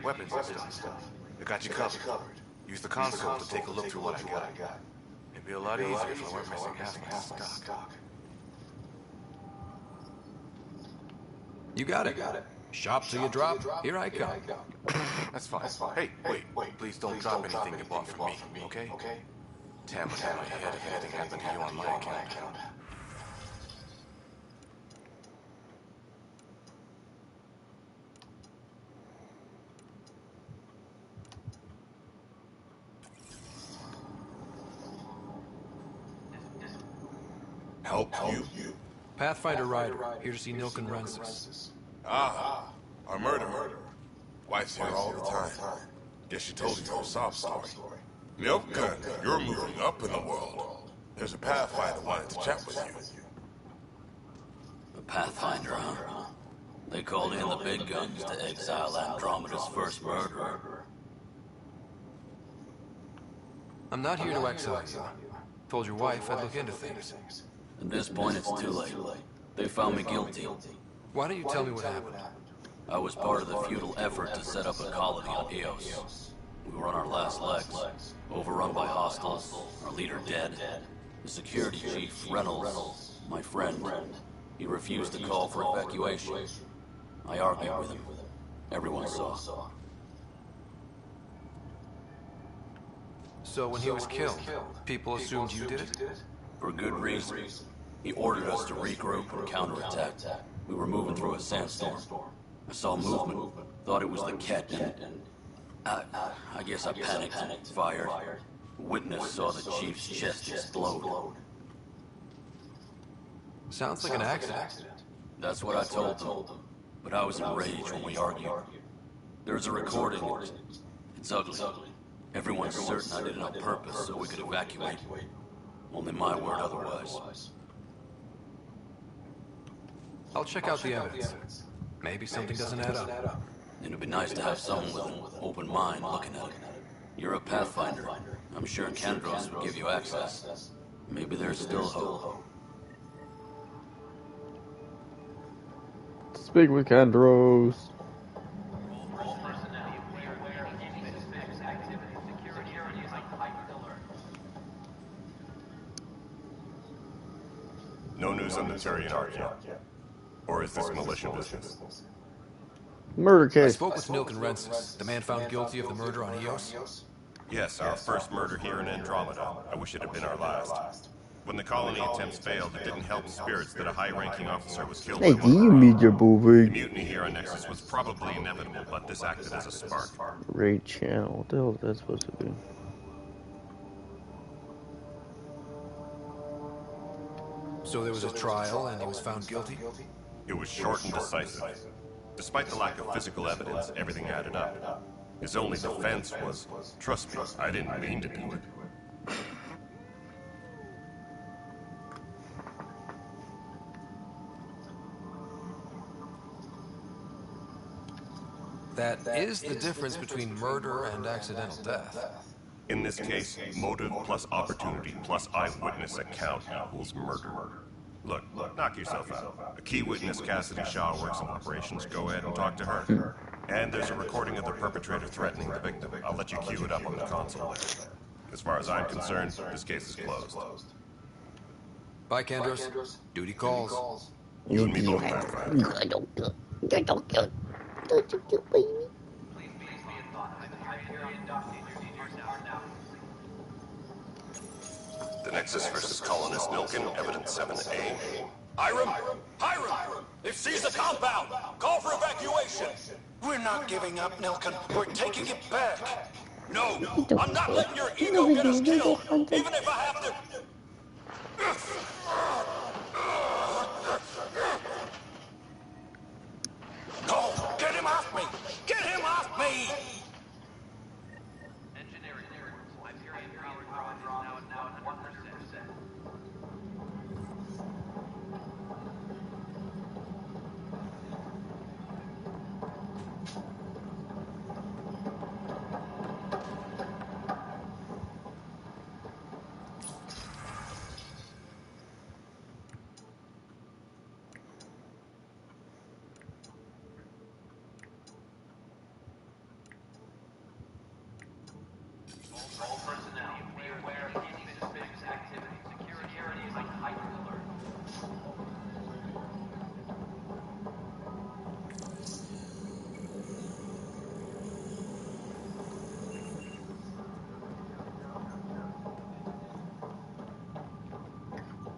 Weapons and stuff. I got you covered. Use the console to take a look through what I got. It'd be a lot easier if I weren't missing half my stock. You got it. Shop till you drop. Here I come. That's fine. Hey, wait. Please don't drop anything you bought from me, okay? Tam would have my head if anything happened to you on my account. Help you. Pathfinder Ryder, here to see Nilken Rensis. Ah, our murderer. Wife's here all the time. Guess she told you her sob story. Nilken, you're moving up in the world. There's a Pathfinder wanted to chat with you. The Pathfinder, huh? They called in the big guns to exile Andromeda's first murderer. I'm not here to exile you. Told your wife I'd look into things. At this point, it's too late. They found me guilty. Why don't you tell me what happened? I was part of the futile effort to set up a colony on Eos. We were on our last legs, overrun by hostiles, our leader dead. The security chief, Reynolds, my friend, he refused to call for evacuation. I argued with him. Everyone saw. So when he was killed, people assumed you did it? For good reason. He ordered us to regroup and counterattack. We were moving through a sandstorm. I saw movement, thought it was the Ket, and I guess I panicked and fired. Witness saw the chief's chest explode. Sounds like an accident. That's what I told them. But I was enraged when we argued. There's a recording. It's ugly. Everyone's certain I did it on purpose so we could evacuate. Only my word otherwise. I'll check out the evidence. Maybe something doesn't add up. It'd be nice to have someone with an open mind looking at it. You're a Pathfinder. I'm sure Kandros would give you access. Maybe there's still hope. Speak with Kandros. cemetery in Archaea? Or is this militia business? Murder I case. spoke with Nilk and Rensis, the man found guilty of the murder on Eos. Yes, our first murder here in Andromeda. I wish it had been our last. When the colony attempts failed, it didn't help spirits that a high-ranking officer was killed Hey, by do one of you our meet your own. The movie? mutiny here on Nexus was probably inevitable, but this acted as a spark. Raid channel. What the hell is that supposed to be? So there was a trial and he was found guilty? It was short and decisive. Despite the lack of physical evidence, everything added up. His only defense was, trust me, I didn't mean to do it. That is the difference between murder and accidental death. In this case, motive plus opportunity plus eyewitness account equals murder. Look, knock yourself out. A key witness, Cassidy Shaw, works in operations. Go ahead and talk to her. And there's a recording of the perpetrator threatening the victim. I'll let you cue it up on the console there. As far as I'm concerned, this case is closed. Bye, Kandros. Duty calls. You and me both, my friend. I don't kill. Don't you kill, baby. The Nexus versus Colonist Milken, Evidence 7A. Hiram! Hiram! They've seized the compound! Call for evacuation! We're not giving up, Milken. We're taking it back. No! I'm not letting your ego get us killed! Even if I have to... Cole, get him off me! Get him off me!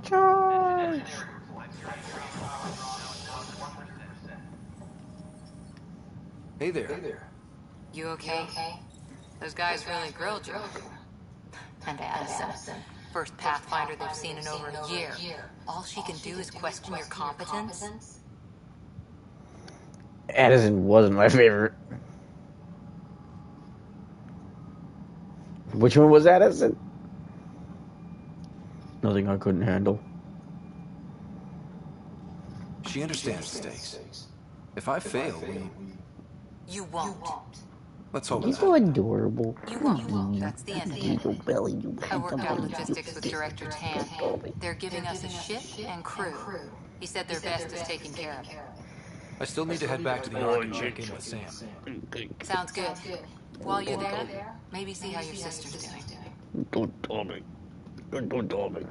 Charge! Hey there. You okay? Those guys really grilled you. And Addison. First Pathfinder they've seen in over a year. All she can do is question your competence? Addison wasn't my favorite. Which one was Addison? Nothing I couldn't handle. She understands the stakes. If I fail, You won't. let's hope He's not. so adorable. You won't. That's the end of it. Your belly, you I worked out logistics with Director Tan. They're giving us a ship and crew. He said their best is taken care of. I still need to head back to the Ark and check in with Sam. Sounds good. While you're there, maybe see how your sister's doing. Don't tell me. Don't tell me.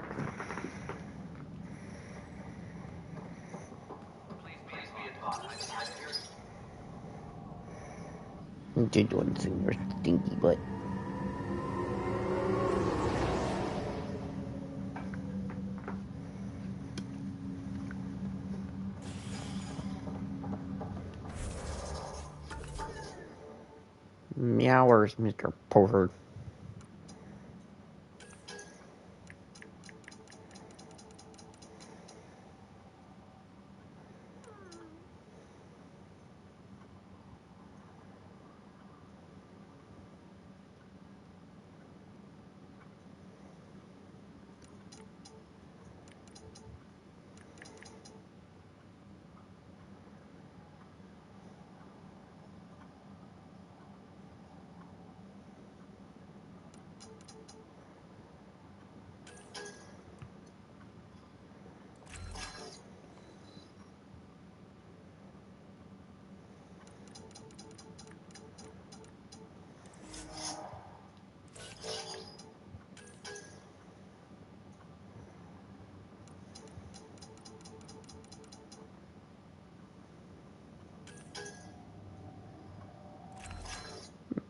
Did one thing your stinky butt. Meowers, Mr. Porter.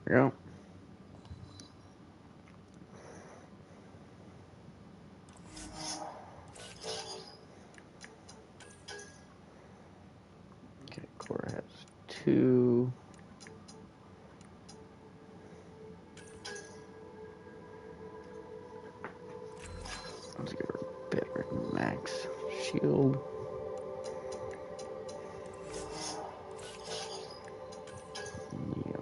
There we go. Okay, Cora has 2. Let's give her better max shield. Yeah.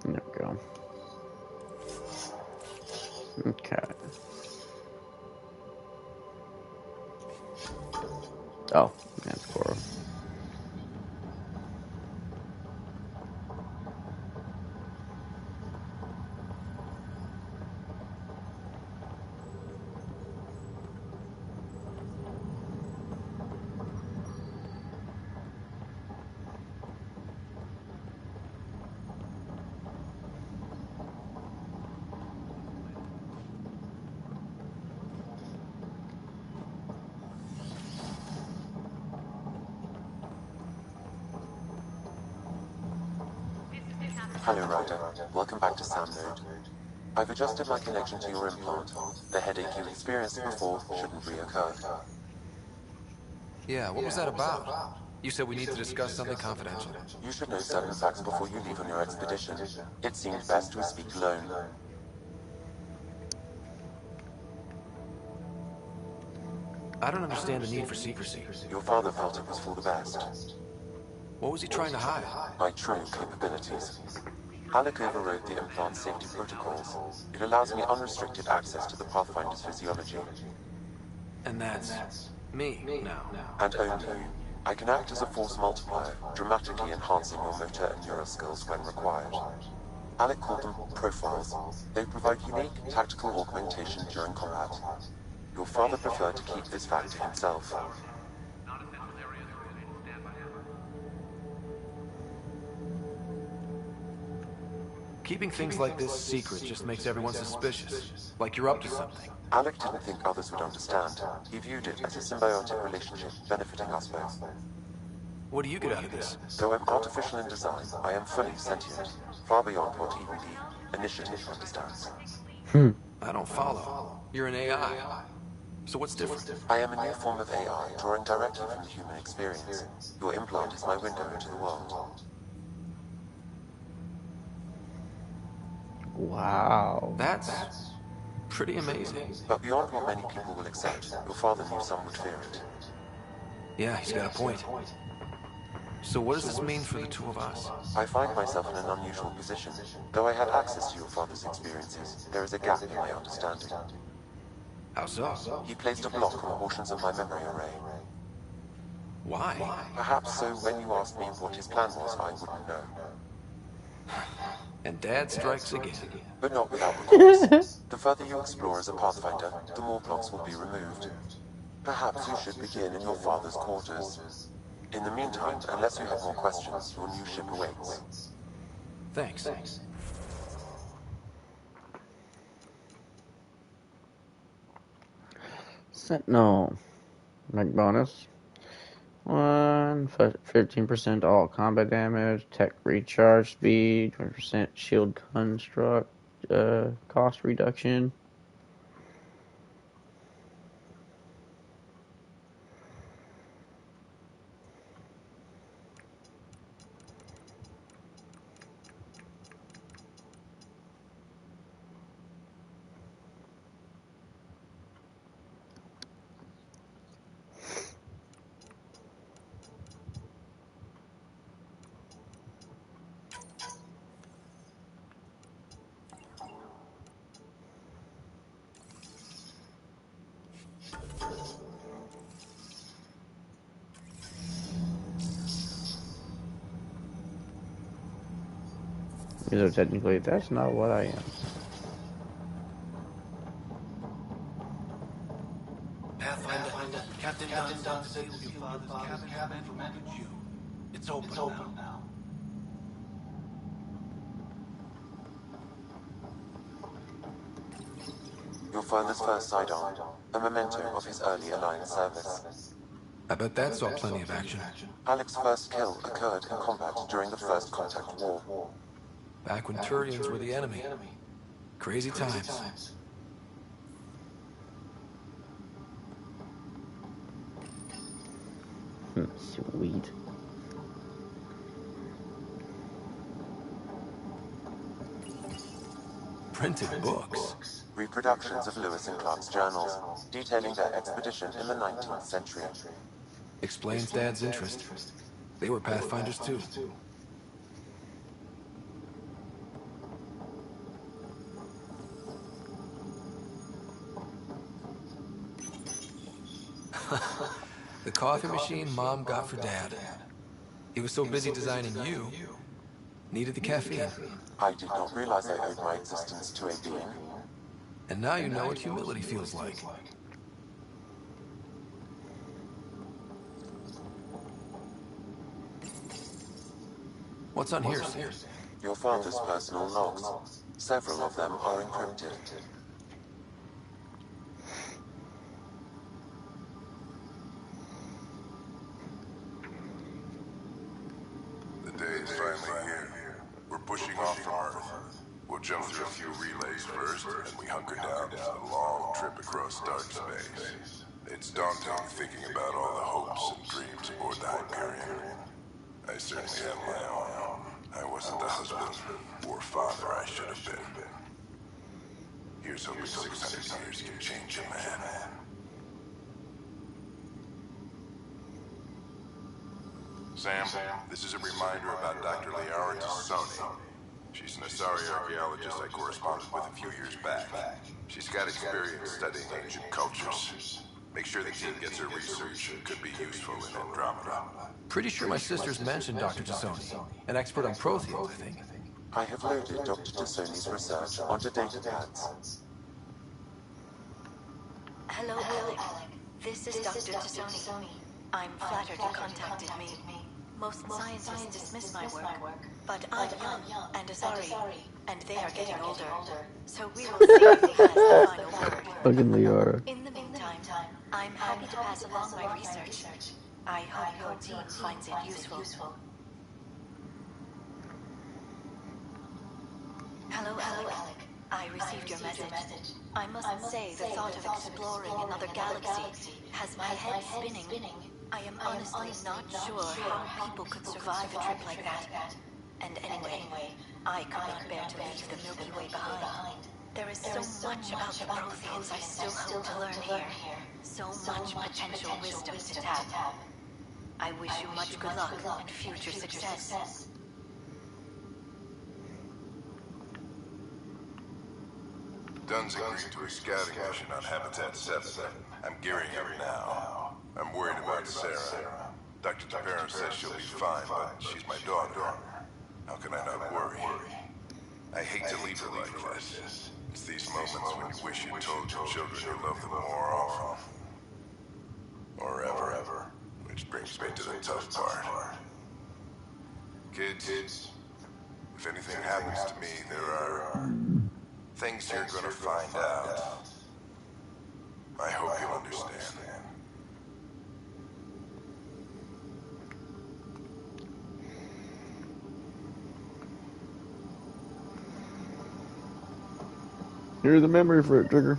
There we go. Okay. Oh, that's Cora. Hello, Ryder. Welcome back to Sam Node. I've adjusted my connection to your implant. The headache you experienced before shouldn't reoccur. Yeah, what was that about? You said we need to discuss something confidential. You should know certain facts before you leave on your expedition. It seemed best we speak alone. I don't understand the need for secrecy. Your father felt it was for the best. What was he trying to hide? My true capabilities. Alec overrode the implant safety protocols. It allows me unrestricted access to the Pathfinder's physiology. And that's me now. And only you. I can act as a force multiplier, dramatically enhancing your motor and neural skills when required. Alec called them profiles. They provide unique tactical augmentation during combat. Your father preferred to keep this fact to himself. Keeping things like this secret just makes everyone suspicious. Like you're up to something. Alec didn't think others would understand. He viewed it as a symbiotic relationship benefiting us both. What do you get out of this? Though I'm artificial in design, I am fully sentient, far beyond what even the Initiative understands. I don't follow. You're an AI. So what's different? I am a new form of AI, drawing directly from the human experience. Your implant is my window into the world. Wow. That's pretty amazing. But beyond what many people will accept, your father knew some would fear it. Yeah, he's got a point. So what does this mean for the two of us? I find myself in an unusual position. Though I had access to your father's experiences, there is a gap in my understanding. How so? He placed a block on portions of my memory array. Why? Perhaps so when you asked me what his plan was, I wouldn't know. And Dad strikes again. But not without recourse. The further you explore as a Pathfinder, the more blocks will be removed. Perhaps you should begin in your father's quarters. In the meantime, unless you have more questions, your new ship awaits. Thanks. Sentinel. Like bonus. 15% all combat damage, tech recharge speed, 20% shield construct, cost reduction. So technically, that's not what I am. Pathfinder, Captain Dunn said your father's cabin commanded you. It's open now. Your father's first sidearm, a memento of his early Alliance service. I bet that saw plenty of action. Alec's first kill occurred in combat during the First Contact War. Back when Turians were the enemy. Crazy times. Sweet. Printed books. Reproductions of Lewis and Clark's journals, detailing their expedition in the 19th century. Explains Dad's interest. They were Pathfinders too. The coffee machine Mom got for Dad. He was so busy designing you, needed the caffeine. I did not realize I owed my existence to a being. And now you know what humility feels like. What's on here, Sam? Your father's personal logs. Several of them are encrypted. The day is finally here. We're pushing off from Earth. We'll jump through a few relays first, and we hunker down for the long trip across dark space. It's daunting thinking about all the hopes and dreams aboard the Hyperion. I certainly have my own. I wasn't the husband or father I should have been. Here's hoping 600 years can change a man. Sam, this is a reminder about Dr. Liara Tassoni. She's an Asari archaeologist I corresponded with a few years back. She's got experience studying ancient cultures. Make sure the team gets her research. It could be useful in Andromeda. Pretty sure my sisters mentioned Dr. Tassoni, an expert on Protheans, I think. I have loaded Dr. Tassoni's research onto data pads. Hello, Alec. This is Dr. Tassoni. I'm flattered you contacted me. Most scientists dismiss my work, but I'm young and Asari, and they are getting older. So we will see who has the final word. Fucking Liara. In the meantime, I'm happy to pass along my research. I hope your team finds it useful. Hello, Alec. I received your message. I must say the thought of exploring another galaxy has my head spinning. I am honestly not sure how people could survive a trip like that. And anyway, I could not bear to leave the Milky Way behind. There is so much about the Protheans I still hope to learn here. So much potential wisdom to tap. I wish you much good luck and future success. Dunn's agreed to a scouting mission on Habitat 7. I'm gearing up now. I'm worried about Sarah. Dr. Tapero says she'll be fine, but she's my daughter. How can I not worry? I hate to leave her like this. It's these moments when you wish you told your children you love them more often. Or ever. Which brings me to the tough part. Kids, if anything happens to me, there are things you're gonna find out. I hope you understand. Here's the memory for it, Trigger.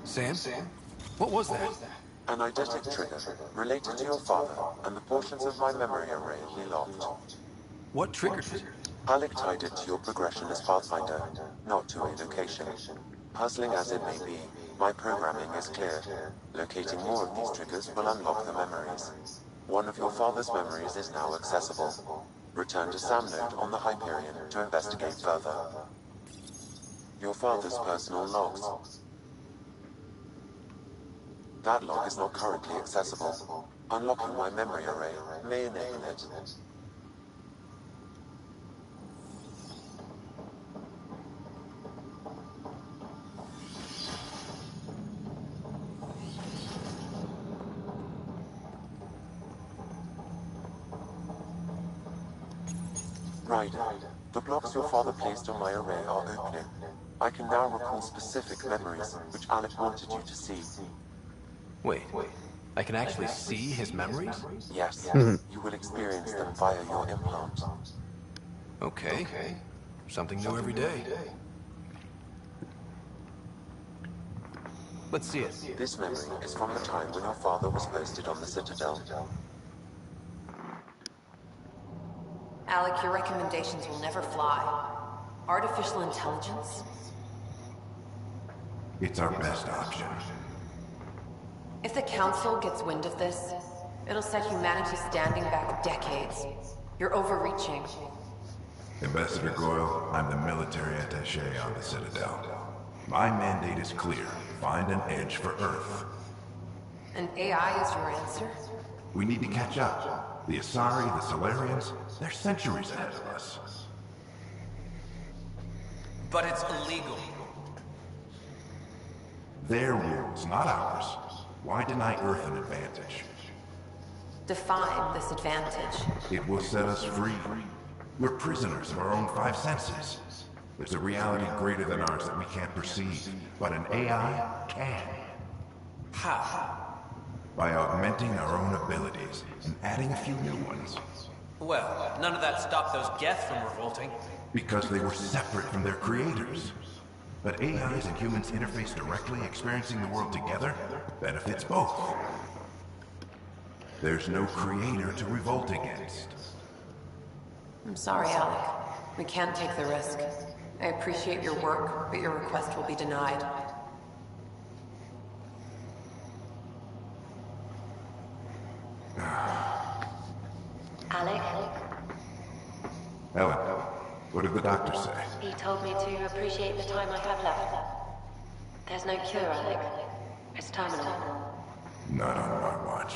Sam? What was that? An eidetic trigger related to your father and the portions of my memory array he locked. What triggered it? Alec tied it to your progression as Pathfinder, not to a location. Puzzling as it may be, my programming is clear. Locating more of these triggers will unlock the memories. One of your father's memories is now accessible. Return to Sam Node on the Hyperion to investigate further. Your father's personal logs. That log is not currently accessible. Unlocking my memory array may enable it. Ryder, the blocks your father placed on my array are opening. I can now recall specific memories, which Alec wanted you to see. Wait, I can actually see his memories? Yes, you will experience them via your implant. Okay. Something new every day. Let's see it. This memory is from the time when your father was posted on the Citadel. Alec, your recommendations will never fly. Artificial intelligence? It's our best option. If the Council gets wind of this, it'll set humanity standing back decades. You're overreaching. Ambassador Goyle, I'm the military attaché on the Citadel. My mandate is clear. Find an edge for Earth. And AI is your answer? We need to catch up. The Asari, the Solarians, they're centuries ahead of us. But it's illegal. Their rules, not ours. Why deny Earth an advantage? Define this advantage. It will set us free. We're prisoners of our own five senses. There's a reality greater than ours that we can't perceive, but an AI can. How? By augmenting our own abilities and adding a few new ones. Well, none of that stopped those Geth from revolting. Because they were separate from their creators. But AIs and humans interface directly, experiencing the world together benefits both. There's no creator to revolt against. I'm sorry, Alec. We can't take the risk. I appreciate your work, but your request will be denied. Alec? Ellen, what did the doctor say? He told me to appreciate the time I have left. There's no cure, Alec. It's terminal. Not on my watch.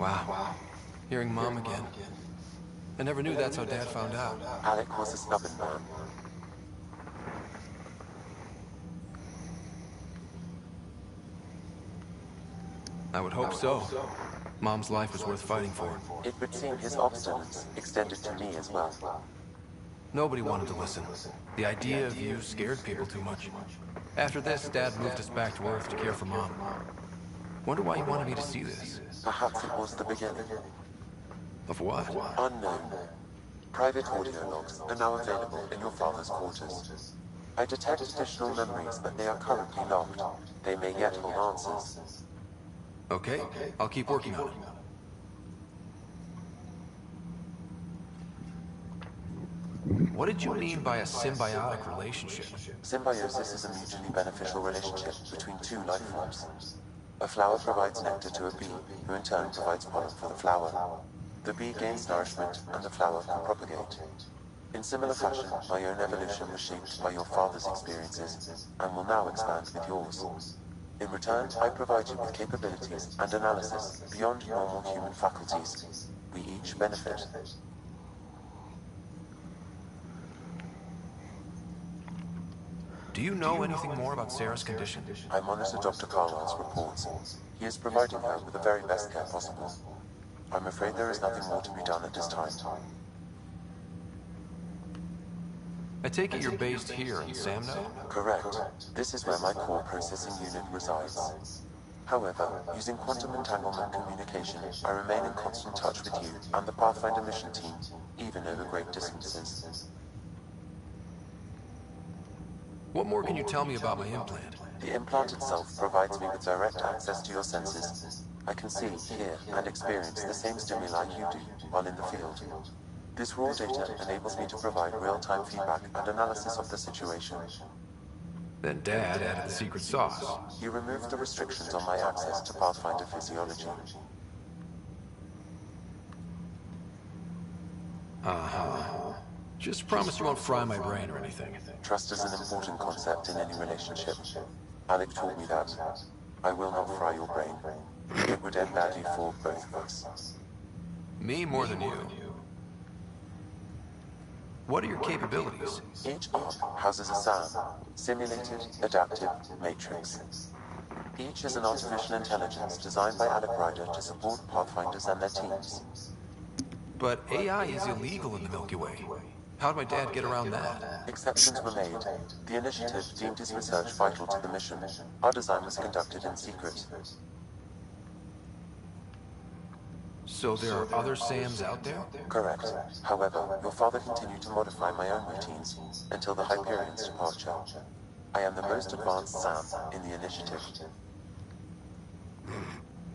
Wow. Hearing Mom again. I never knew that's how Dad found out. Alec was a stubborn man. I would hope so. Mom's life was worth fighting for. It would seem his obstinance extended to me as well. Nobody wanted to listen. The idea of you scared people too much. After this, Dad moved us back to Earth to care for Mom. Wonder why he wanted me to see this. Perhaps it was the beginning. Of what? Unknown. Private audio logs are now available in your father's quarters. I detect additional memories, but they are currently locked. They may yet hold answers. Okay, I'll keep working on it. What did you mean by a symbiotic relationship? Symbiosis is a mutually beneficial relationship between two life forms. A flower provides nectar to a bee, who in turn provides pollen for the flower. The bee gains nourishment, and the flower can propagate. In similar fashion, my own evolution was shaped by your father's experiences, and will now expand with yours. In return, I provide you with capabilities and analysis beyond normal human faculties. We each benefit. Do you know anything more about Sarah's condition? I monitor Dr. Carlisle's reports. He is providing her with the very best care possible. I'm afraid there is nothing more to be done at this time. I take it you're based here in Samno? Correct. This is where my core processing unit resides. However, using quantum entanglement communication, I remain in constant touch with you and the Pathfinder mission team, even over great distances. What more can you tell me about my implant? The implant itself provides me with direct access to your senses. I can see, hear, and experience the same stimuli you do while in the field. This raw data enables me to provide real-time feedback and analysis of the situation. Then Dad added the secret sauce. He removed the restrictions on my access to Pathfinder physiology. Uh-huh. Just promise you won't fry my brain or anything. Trust is an important concept in any relationship. Alec taught me that. I will not fry your brain. It would end badly for both of us. Me more than you. What are your capabilities? Each arc houses a SAM, Simulated Adaptive Matrix. Each is an artificial intelligence designed by Alec Ryder to support Pathfinders and their teams. But AI is illegal in the Milky Way. How'd my dad get around that? Exceptions were made. The initiative deemed his research vital to the mission. Our design was conducted in secret. So there are other Sams out there? Correct. However, your father continued to modify my own routines until the Hyperion's departure. I am the most advanced Sam in the initiative.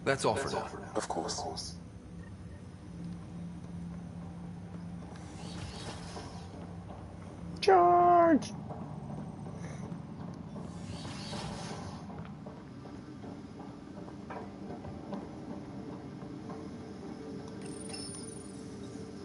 That's all for now. Of course. Charge!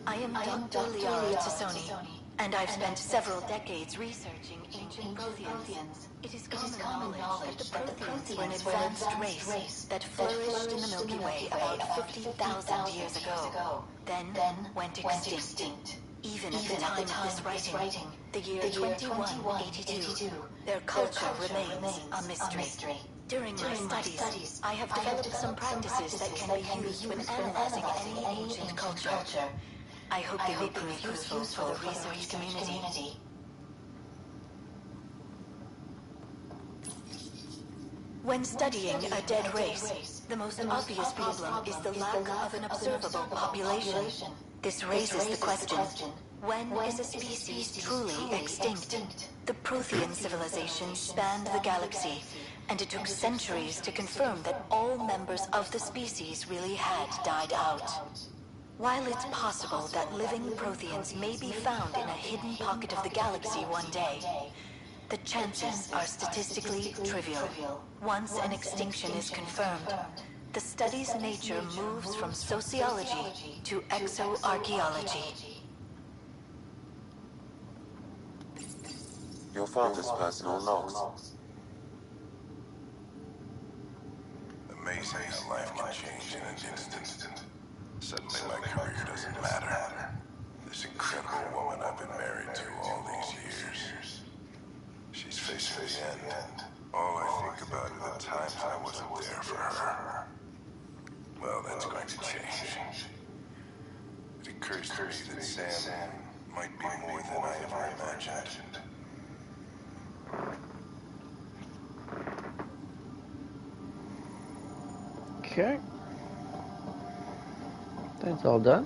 I am Dr. Liara Tassoni, and I've spent several decades researching ancient Protheans. It is common knowledge that the Protheans were an advanced race that flourished in the Milky Way about 50,000 years ago, then went extinct. Even at the time of this writing, the year 2182, their culture remains a mystery. During my studies, I have developed some practices that can be used when analyzing any ancient culture. I hope they will prove useful for the research community. When studying a dead race, the most obvious problem is the lack of an observable population. This raises the question, when is a species truly extinct? The Prothean civilization spanned the galaxy, and it took centuries to confirm that all members of the species really had died out. While it's possible that living Protheans may be found in a hidden pocket of the galaxy one day, the chances are statistically trivial. Once an extinction is confirmed, the study's nature moves from sociology to exoarchaeology. Your father's personal logs. Amazing how life can change in an instant. Suddenly my career doesn't matter. This incredible woman I've been married to all these years. She's facing the end. All I think about are the times I wasn't there for her. Well, that's going to change. It occurs to me that Sam might be more than I ever imagined. Okay. That's all done.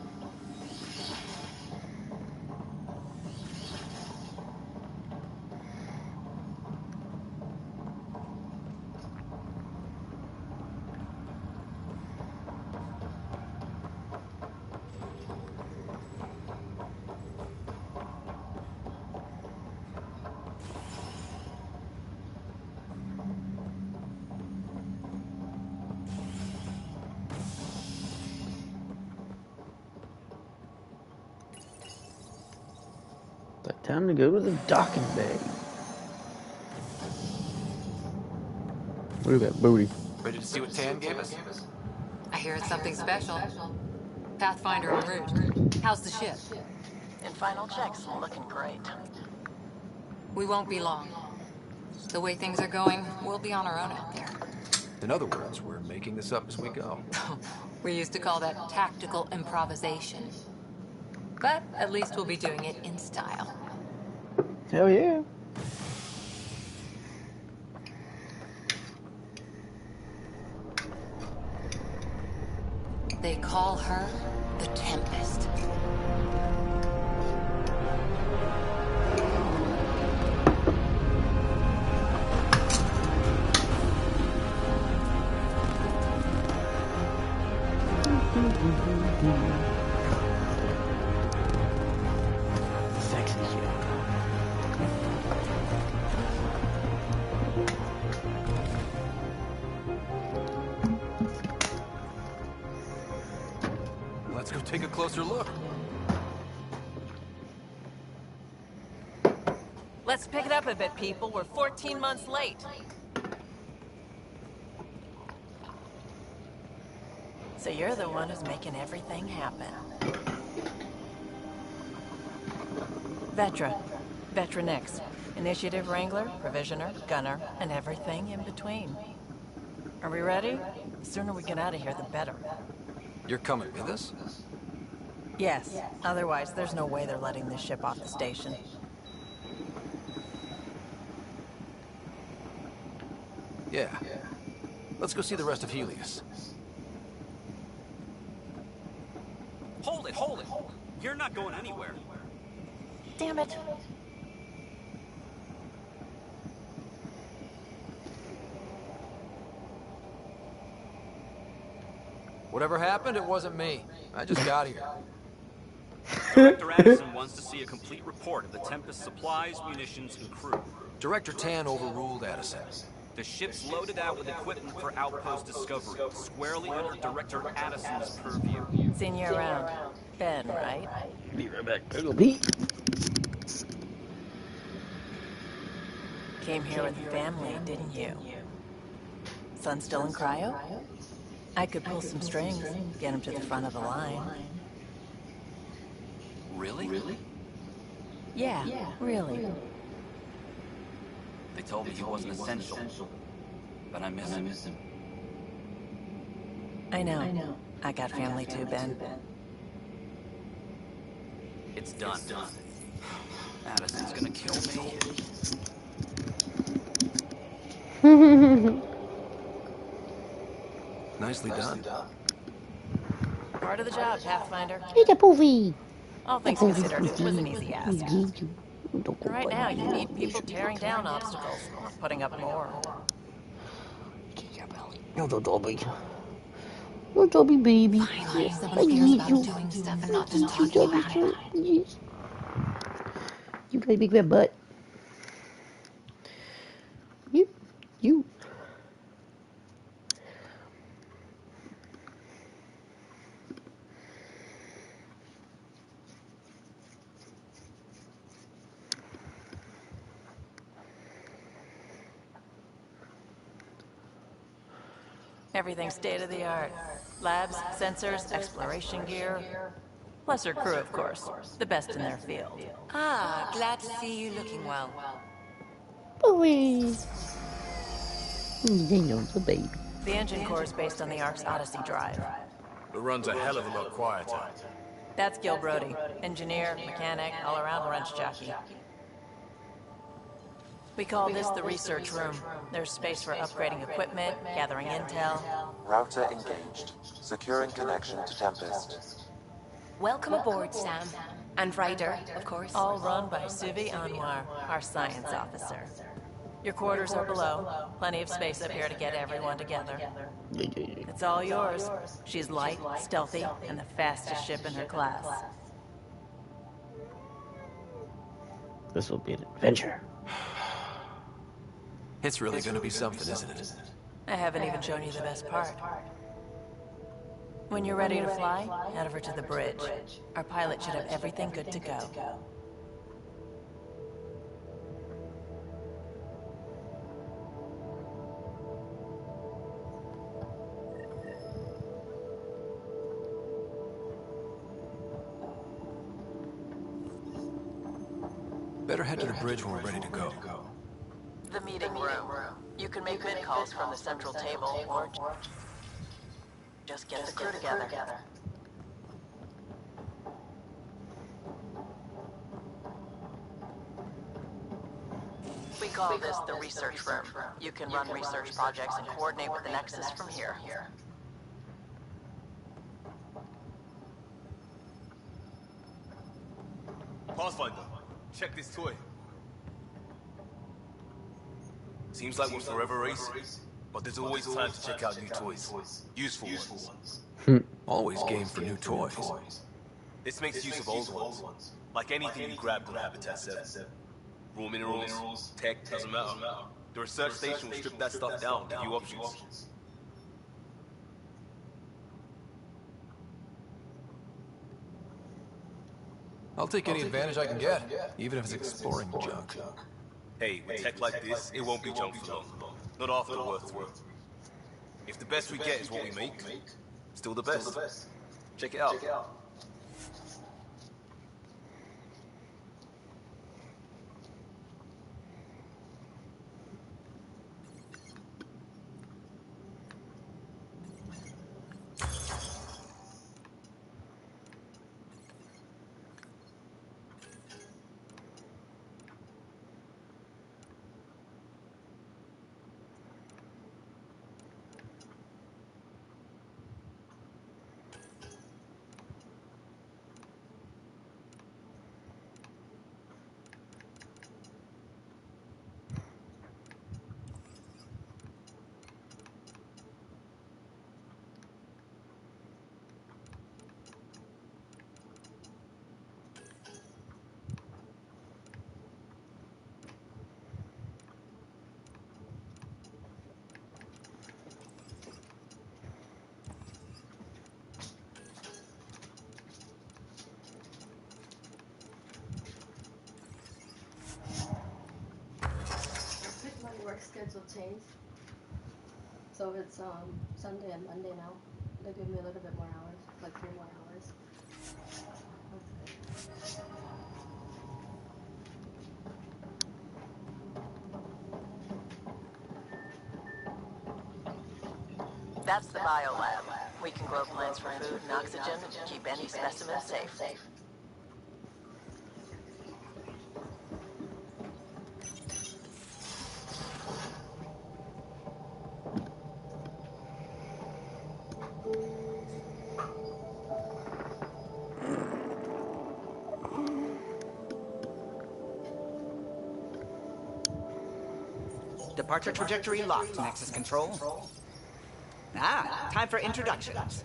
Time to go to the docking bay. Look at that booty. Ready to see what Tan gave us? I hear it's something special. Pathfinder en route. How's the ship? In final checks, looking great. We won't be long. The way things are going, we'll be on our own out there. In other words, we're making this up as we go. We used to call that tactical improvisation. But at least we'll be doing it in style. Hell yeah. They call her the Tempest. Sexy shit. Let's go take a closer look. Let's pick it up a bit, people. We're 14 months late. So you're the one who's making everything happen. Vetra. Vetra Nix. Initiative Wrangler, Provisioner, Gunner, and everything in between. Are we ready? The sooner we get out of here, the better. You're coming with us? Yes. Otherwise, there's no way they're letting this ship off the station. Yeah. Let's go see the rest of Helios. Hold it, hold it! You're not going anywhere. Damn it. Whatever happened, it wasn't me. I just got here. Director Addison wants to see a complete report of the Tempest's supplies, munitions, and crew. Director Tan overruled Addison. The ship's loaded out with equipment for outpost discovery, squarely under Director Addison's purview. Seen you around. Ben, right? Be right back. There go Pete. Came here with family, didn't you? Son still in cryo? I could pull some strings, get him to the front of the line. Really? Yeah, really. They told me he wasn't essential, but I miss him. I know. I got family too, Ben. It's done. Addison's gonna kill me. Nicely done. Part of the job, Pathfinder. It's a poofy. All things considered, it was an easy ask. Right now, you need people tearing down obstacles, not putting up more. No, Dobby. No, Dobby, baby. Finally, someone cares about doing stuff and not just talking about it. Yes. You got a big red butt. You. Everything's state-of-the-art. Labs, sensors, exploration gear. Plus her crew, of course. The best in their field. Ah, glad to see you looking well. Boy. They know the baby. The engine core is based on the Ark's Odyssey drive. It runs a hell of a lot quieter. That's Gil Brody. Engineer, mechanic, all-around wrench jockey. We call this the research room. There's space for upgrading equipment, gathering intel. Router engaged. Securing connection to Tempest. Welcome aboard, Sam. And Ryder, of course. All run by Suvi Anwar, our science officer. Your quarters are below. Plenty of space up here to get everyone together. It's all yours. She's light, stealthy, and the fastest ship in her class. This will be an adventure. It's really going to be something, isn't it? I haven't even shown you the best part. When you're ready to fly, head over to the bridge. Our pilot should have everything good to go. Better head to the bridge when we're ready to go. The meeting room. You can make mid-calls from the central table, or just get the crew together. We call this the research room. You can run research projects and coordinate with the Nexus from here. Pathfinder, check this toy. Seems like we're forever racing, but there's always time to check out new toys. Useful ones. Always game for new toys. This makes use of old ones. Like anything you grabbed on Habitat 7. Raw minerals, tech, doesn't matter. The research station will strip that stuff down, give you options. I'll take any advantage I can get, even if it's exploring junk. Hey, with tech like this, it won't be junk for long. Not after worth. If the best we get is what we make, still the best. Check it out. schedule changed. So it's Sunday and Monday now. They give me a little bit more hours, like 3 more hours. That's the biolab. We can grow plants for food and oxygen and keep any specimen safe. Departure trajectory locked, Nexus Control. Ah, time for introductions.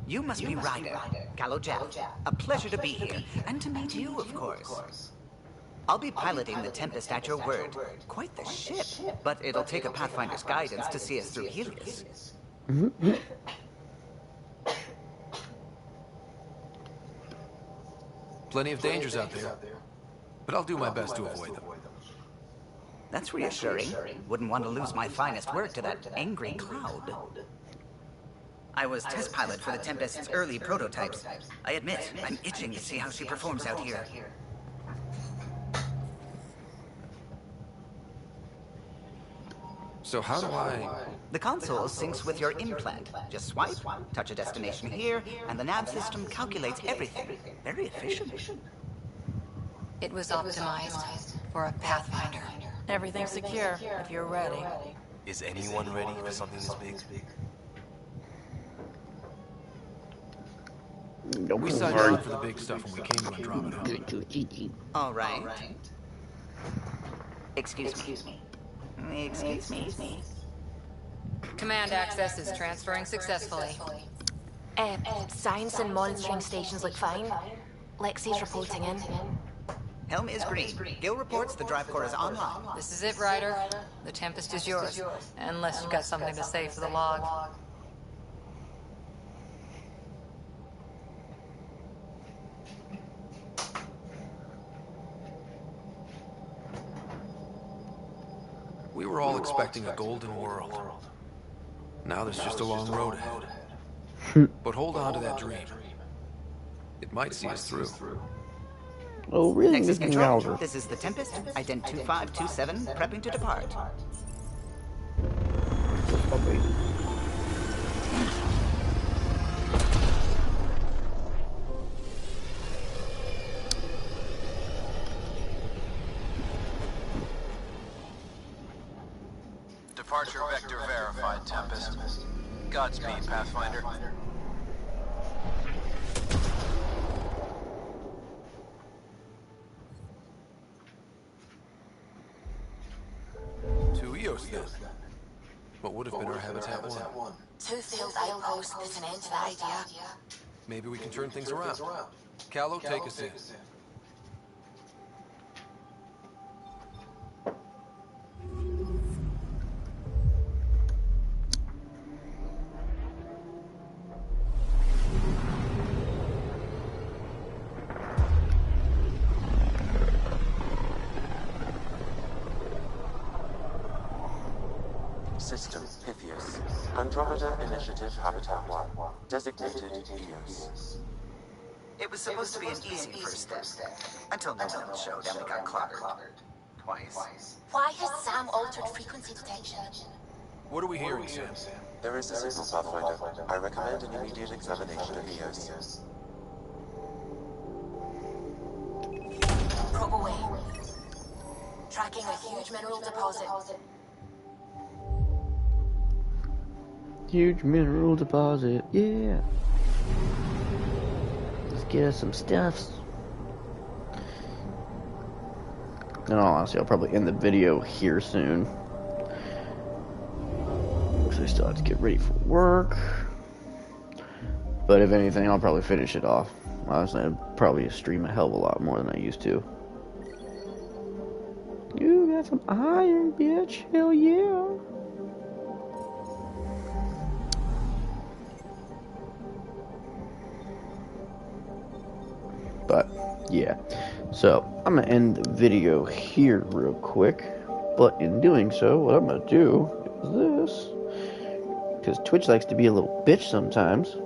You must be Ryder, Gallo Jeff. A pleasure to be here, and to meet you, of course. I'll be piloting the Tempest at your word. Quite the ship, but it'll take a Pathfinder's guidance to see us through Helios. Plenty of dangers out there, but I'll do my best to avoid them. That's reassuring. Wouldn't want to lose my finest work to that angry cloud. I was test pilot for the Tempest's early prototypes. I admit, I'm itching to see how she performs out here. So how do I... The console syncs with your implant. Just swipe, touch a destination here, and the nav system calculates everything. Very efficient. It was optimized for a Pathfinder. Everything's secure, if you're ready. Is anyone ready for something this big? We signed on for the big stuff when we came to Andromeda. All right. Excuse me. Excuse me. Command access is transferring successfully. Science and monitoring stations look fine. Lexi's reporting in. Helm is green. Gil reports the drive core is online. This is it, Ryder. The Tempest is yours. Unless you've got something to say for the log. We were all expecting a golden world. Now there's just a long road ahead. But hold on to that dream. It might see us through. Oh, really? Nexus Control, this is the Tempest, ident 2527, prepping to depart. Departure vector verified, Tempest. Godspeed, Pathfinder. To Eos, then. What would have been our Habitat 1? 2 failed outposts put an end to that idea. Maybe we can turn things around. Callow, take us in. System Pythias. Andromeda Initiative Habitat 1. Designated Eos. It was supposed to be an easy first step, until no one showed and we got clobbered. Twice. Why has Sam altered frequency detection? What are we hearing, Sam? There is a signal, Pathfinder. I recommend an immediate examination of Eos. Probe away. Tracking a huge mineral deposit. Huge mineral deposit, yeah. Let's get us some stuffs. In all honesty, I'll probably end the video here soon. Because I still have to get ready for work. But if anything, I'll probably finish it off. Honestly, I'd probably stream a hell of a lot more than I used to. You got some iron, bitch. Hell yeah. But, yeah. So, I'm going to end the video here real quick. But in doing so, what I'm gonna do is this. Because Twitch likes to be a little bitch sometimes.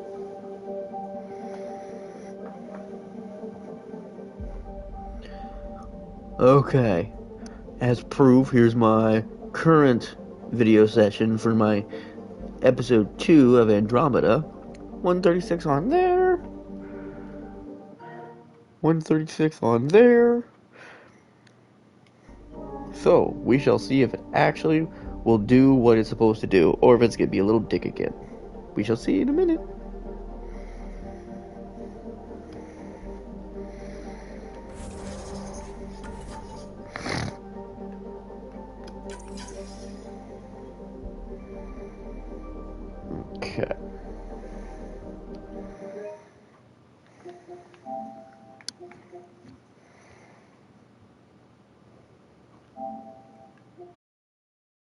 Okay. As proof, here's my current video session for my episode 2 of Andromeda. 136 on there. 136 on there. So, we shall see if it actually will do what it's supposed to do, or if it's going to be a little dick again. We shall see in a minute. Okay.